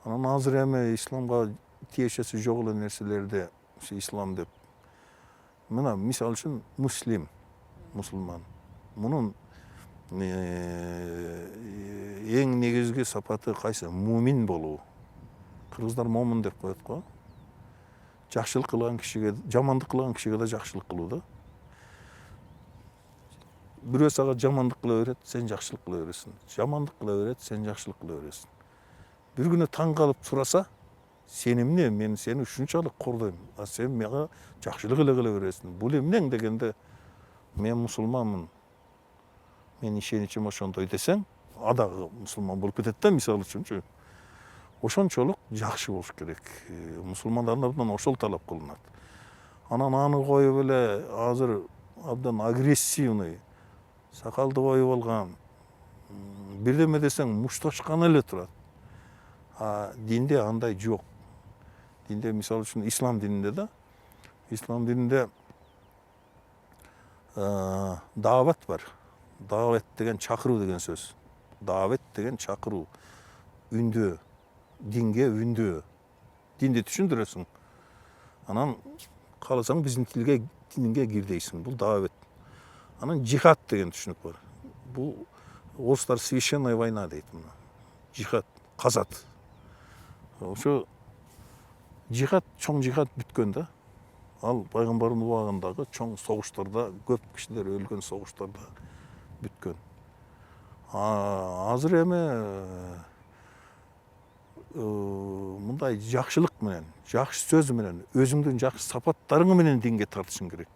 Speaker 2: Анан азыр эми исламга тиешеси жок эле нерселерди ислам деп. Мына мисалы үчүн мусулман. Мунун эң негизги сапаты кайсы? Мумин болуу. Кыргыздар момун деп коет го. Жакшылык кылган кишиге, жамандык кылган кишиге да жакшылык кылуу да. Бирөө сага жамандык кыла берет, сен жакшылык кыла бересиң. Жамандык кыла берет, сен жакшылык кыла бересиң. Бир күнү таң калып сураса, сен эмне? Мен сени ушунчалык кордойм, а сен мага жакшылык эле кыла бересиң. Бул эмнең дегенде, мен мусулманмын. Мен ишеничим ошондой десең, дагы мусулман болуп кетет да, мисалы үчүнчү. Ошончолук жакшы болуш керек. Мусулмандардын абдан ошол талап кылынат. Анан аны коюп эле азыр абдан агрессивный, сакалды коюп алган, бирдеме десең мушташкан эле турат. А динде андай жок. Динде, мисалы үчүн, ислам дининде да, ислам дининде даават бар. Даават деген чакыруу деген сөз. Даават деген чакыруу. Үндөө, динге үндөө. Динди түшүндүрөсүң. Анан кааласаң биздин динге кир дейсиң. Бул даавет. Анан жихад деген түшүнүк бар. Бул орустар священная война дейт муну. Жихад, казат. Ошо жихад, чоң жихад бүткөн да. Ал пайгамбардын убагындагы чоң согуштарда, көп кишилер өлгөн согуштарда бүткөн. Азыр эми мындай жакшылык менен, жакшы сөз менен, өзүңдүн жакшы сапаттарың менен динге тартышың керек.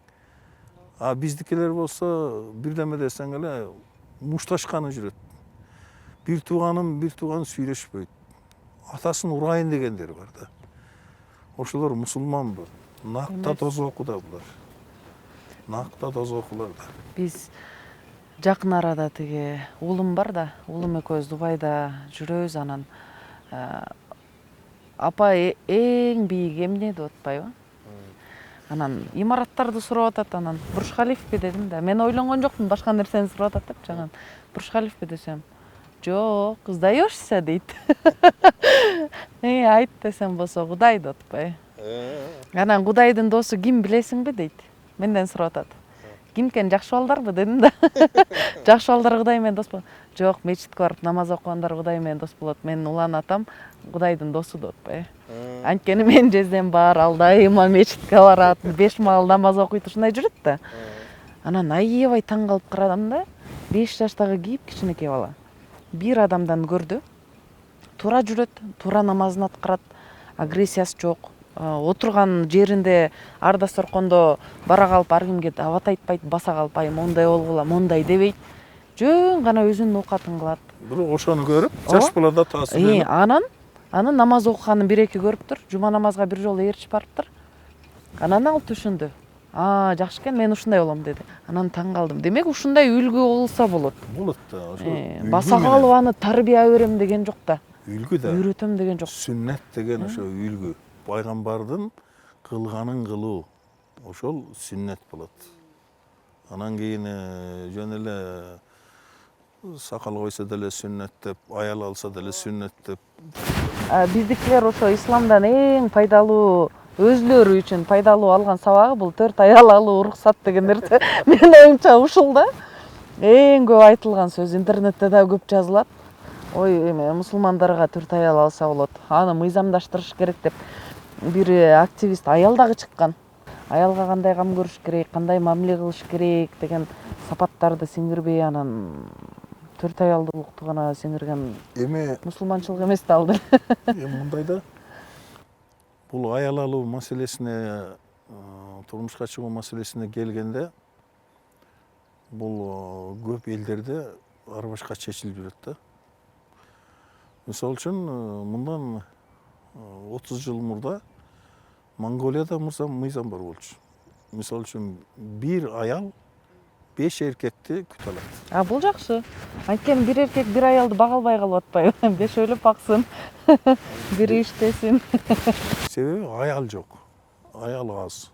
Speaker 2: Биздикилер болсо бирдеме десең эле мушташканы жүрөт. Бир тууганы сүйлөшпөйт. Атасын урайын дегендер бар да. Ошолор мусулманбы? Накта тозокуда булар. Накта тозокулар да.
Speaker 1: Биз жакын арада тиги уулум бар да, уулум экөөбүз Дубайда жүрөбүз, анан апа эң бийик эмне деп атпайбы? Анан имараттарды сурап атат, анан Бурж-Халифпи дедим да. Мен ойлонгон жокмун, башка нерсени сурап атат депчи. Анан Бурж-Халифпи десем, жок, сдаешься дейт. Айт десем болсо Кудай деп атпайбы. Анан Кудайдын досу ким билесиңби дейт. Менден сурап атат. Ким экен, жакшы балдарбы дедим да. Жакшы балдар Кудай менен дос болот. Жок, мечитке барып намаз окугандар Кудай менен дос болот. Менин улан атам Кудайдын досу деп атпайбы. Анткени менин жездем бар, ал дайыма мечитке барат, 5 маал намаз окуйт, ушундай жүрөт да. Анан аябай таң калып карадым да, 5 жаштагы кийип кичинекей бала. Бир адамдан көрдү. Туура жүрөт, туура намазын аткарат, агрессиясы жок. Отурган жеринде арда соркондо бара калып ар кимге абат айтпайт, баса калып ай мондай болгула, мондай дебейт. Жөн гана өзүнүн оокатын кылат.
Speaker 2: Бирок ошону көрүп, жаш бала да таасирленип.
Speaker 1: Анан намаз окуганын 1-2 көрүптүр. Жума намазга бир жолу ээрчип барыптыр. Анан ал түшүндү. Жакшы экен, мен ушундай болом деди. Анан таң калдым. Демек ушундай үлгү болсо болот.
Speaker 2: Болот да, ошо.
Speaker 1: Баса калып аны тарбия берем деген жок да.
Speaker 2: Үлгү да.
Speaker 1: Үйрөтөм деген жок.
Speaker 2: Сүннет деген ошо үлгү. Пайгамбардын кылганын кылуу. Ошол сүннет болот. Анан кийин жөн эле сакал койсо деле сүннет деп, аял алса деле сүннет деп.
Speaker 1: Биздикилер ошо исламдан эң пайдалуу, өзүлөрү үчүн пайдалуу алган сабагы бул 4 аял алуу уруксат деген нерсе. Менин оюмча ушул да. Эң көп айтылган сөз, интернетте да көп жазылат. Ой, эме мусулмандарга 4 аял алса болот. Аны мыйзамдаштырыш керек деп бир активист аял дагы чыккан. Аялга кандай кам көрүш керек, кандай мамиле кылыш керек деген сапаттарды сиңирбей, анан 4 аялдуулукту гана сиңирген мусулманчылык эмес да ал деле.
Speaker 2: Мындай да. Бул аял алуу маселесине, турмушка чыгуу маселесине келгенде, бул көп элдерде ар башка чечилип жүрөт да. Мисалы үчүн, мындан 30 жыл мурда Монголияда мыйзам бар болчу. Мисалы үчүн, бир аял 5 эркекти күтө алат.
Speaker 1: Бул жакшы. Анткени бир эркек бир аялды бага албай калып атпайбы? 5 өлүп баксын, бири иштесин.
Speaker 2: Себеби аял жок. Аял аз.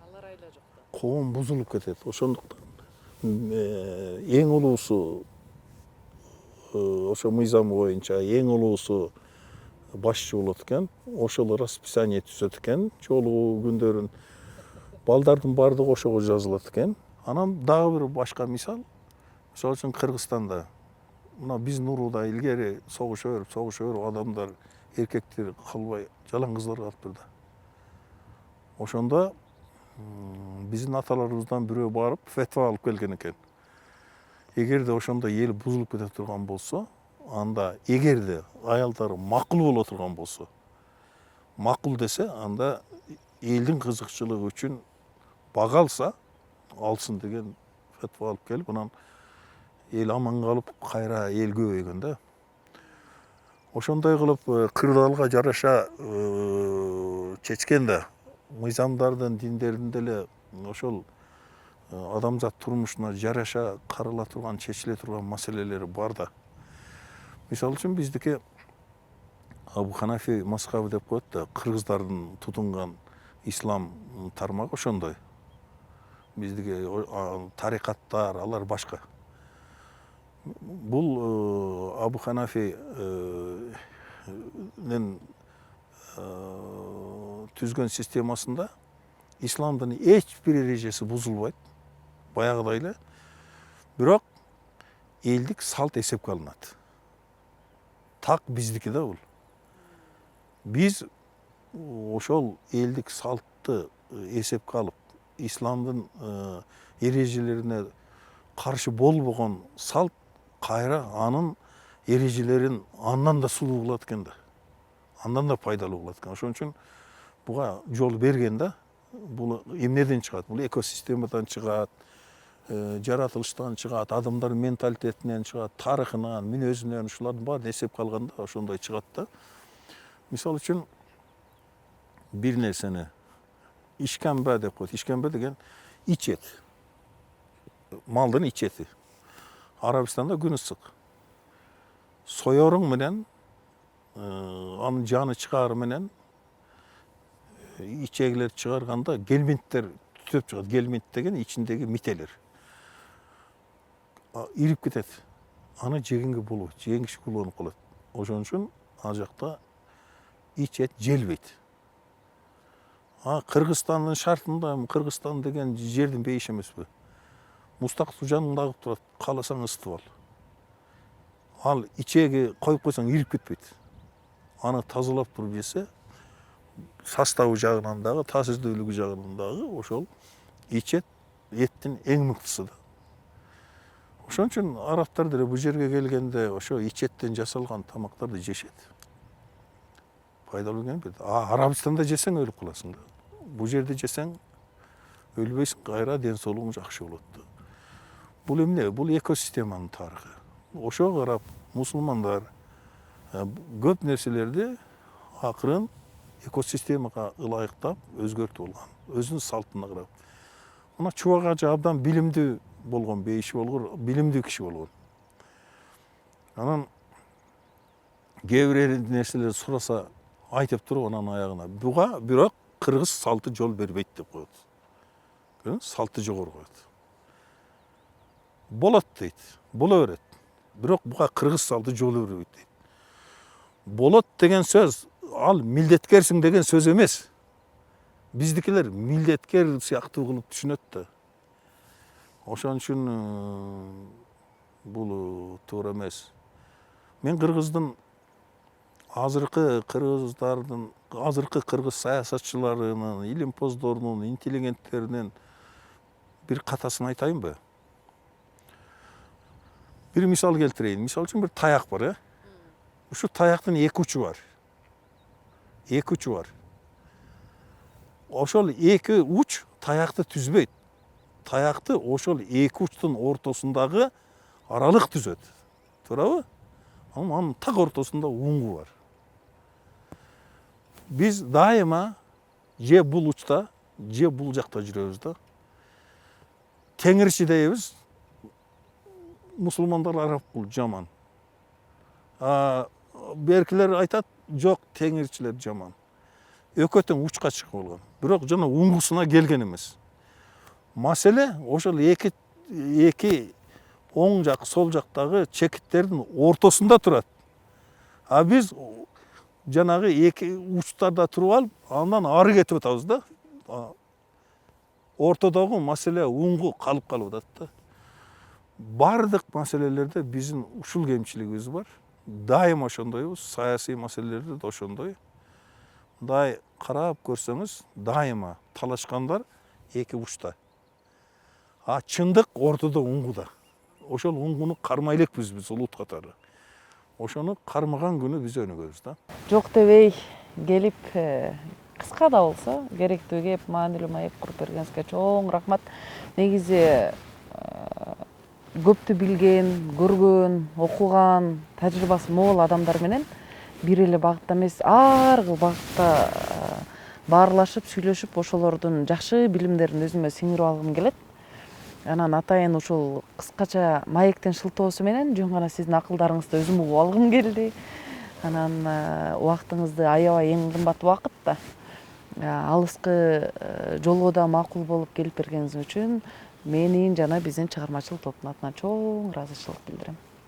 Speaker 2: Коом бузулуп кетет. Ошондуктан эң улуусу, ошо мыйзам боюнча эң улуусу башчы болот экен. Ошол расписание түзөт экен, жолугуу күндөрүн. Балдардын баардыгы ошого жазылат экен. Анан дагы бир башка мисал. Мисалы үчүн Кыргызстанда мына биздин урууда илгери согуша берип адамдар, эркектер калбай жалаң кыздар калыптыр да. Ошондо биздин аталарыбыздан бирөө барып фетва алып келген экен. Эгерде ошондо эл бузулуп кете турган болсо, анда эгерде аялдар макул боло турган болсо, макул десе, анда элдин кызыкчылыгы үчүн бага алса, алсын деген фетва алып келип, анан эл аман калып, кайра эл көбөйгөн да. Ошондой кылып кырдаалга жараша чечкен да. Мыйзамдардын, диндердин деле ошол адамзат турмушуна жараша карала турган, чечиле турган маселелери бар да. Мисалы үчүн биздики Абу Ханафи мазхабы деп коет да, кыргыздардын тутунган ислам тармагы ошондой. Биздики тарикаттар, алар башка. Бул Абу Ханафинин түзгөн системасында исламдын эч бир эрежеси бузулбайт, баягыдай эле. Бирок элдик салт эсепке алынат. Так биздики да бул. Биз ошол элдик салтты эсепке алып, исламдын эрежелерине каршы болбогон салт кайра анын эрежелерин андан да сулуу кылат экен да. Андан да пайдалуу кылат экен. Ошон үчүн буга жол берген да. Бул эмнеден чыгат? Бул экосистемадан чыгат, жаратылыштан чыгат, адамдардын менталитетинен чыгат, тарыхынан, мүнөзүнөн, ушулардын баарын эсепке алганда ошондой чыгат да. Мисалы үчүн бир нерсени ишкембе деп коет. Ишкембе деген ич эт. Малдын ич эти. Арабистанда күн ысык. Соёруң менен анын жаны чыгары менен ичегилерди чыгарганда гельминттер түтөп чыгат. Гельминт деген ичиндеги мителер. Ирип кетет. Аны жегенге болбойт. Жеген киши кулданып калат. Ошон үчүн ал жакта ич эт желбейт. Кыргызстандын шартында, Кыргызстан деген жердин бейиши эмеспи? Мустак суу жаныңда агып турат. Кааласаң ысытып ал. Ал ичеги коюп койсоң ирип кетпейт. Аны тазалап туруп жесе, составы жагынан дагы, таасирдүүлүгү жагынан дагы ошол ич эт эттин эң мыктысы да. Ошон үчүн арабтар деле бул жерге келгенде ошо ич эттен жасалган тамактарды жешет. Пайдалуу экен бит. Арабистанда жесең өлүп каласың да. Бул жерде жесең өлбөйсүң, кайра ден соолугуң жакшы болот да. Бул эмне? Бул экосистеманын тарыхы. Ошого карап мусулмандар көп нерселерди акырын экосистемага ылайыктап өзгөртүп алган. Өзүнүн салтына карап. Мына Чубак ажы абдан билимдүү болгон, бейиши болгон, билимдүү киши болгон. Анан кээ бир нерселерди сураса айтып туруп анан аягына буга бирок кыргыз салты жол бербейт деп коет. Салты жогору коет. Болот дейт, боло берет. Бирок буга кыргыз салты жол бербейт дейт. Болот деген сөз ал милдеткерсиң деген сөз эмес. Биздикилер милдеткер сыяктуу кылып түшүнөт да. Ошон үчүн бул туура эмес. Мен кыргыздын азыркы кыргыз саясатчыларынын, илимпоздорунун, интеллигенттеринин бир катасын айтайынбы? Бир мисал келтирейин. Мисалы үчүн бир таяк бар, Ушу таяктын эки учу бар. Эки учу бар. Ошол эки уч таякты түзбөйт. Таякты ошол эки учтун ортосундагы аралык түзөт. Туурабы? Анын так ортосунда уңгу бар. Биз дайыма же бул учта, же бул жакта жүрөбүз да. Теңирчи дейбиз. Мусулмандар арап бул жаман. Беркилер айтат, жок, теңирчилер жаман. Экөө тең учка чыгып алган. Бирок жана уңгусуна келген эмес. Маселе ошол эки оң жак, сол жактагы чекиттердин ортосунда турат. Биз жанагы эки учтарда туруп алып, андан ары кетип атабыз да. Ортодогу маселе уңгу калып атат да. Бардык маселелерде биздин ушул кемчилигибиз бар. Дайыма ошондойбуз, саясий маселелерде да ошондой. Мындай карап көрсөңүз, дайыма талашкандар эки учта. Чындык ортодо уңгуда. Ошол уңгуну кармай элекпиз биз улут катары. Ошону кармаган күнү биз өнүгөбүз да.
Speaker 1: Жок дебей келип, кыска да болсо керектүү кеп, маанилүү маек куруп бергениңизге чоң рахмат. Негизи көптү билген, көргөн, окуган, тажрыйбасы мол адамдар менен бир эле багытта эмес, ар кыл багытта баарлашып, сүйлөшүп, ошолордун жакшы билимдерин өзүмө сиңирип алгым келет. Анан атайын ушул кыскача маектин шылтоосу менен жөн гана сиздин акылдарыңызды өзүм угуп алгым келди. Анан убактыңызды аябай эң кымбат убакыт да. Алыскы жолго да макул болуп келип бергениңиз үчүн менин жана биздин чыгармачылык топтун атынан чоң ыраазычылык билдирем.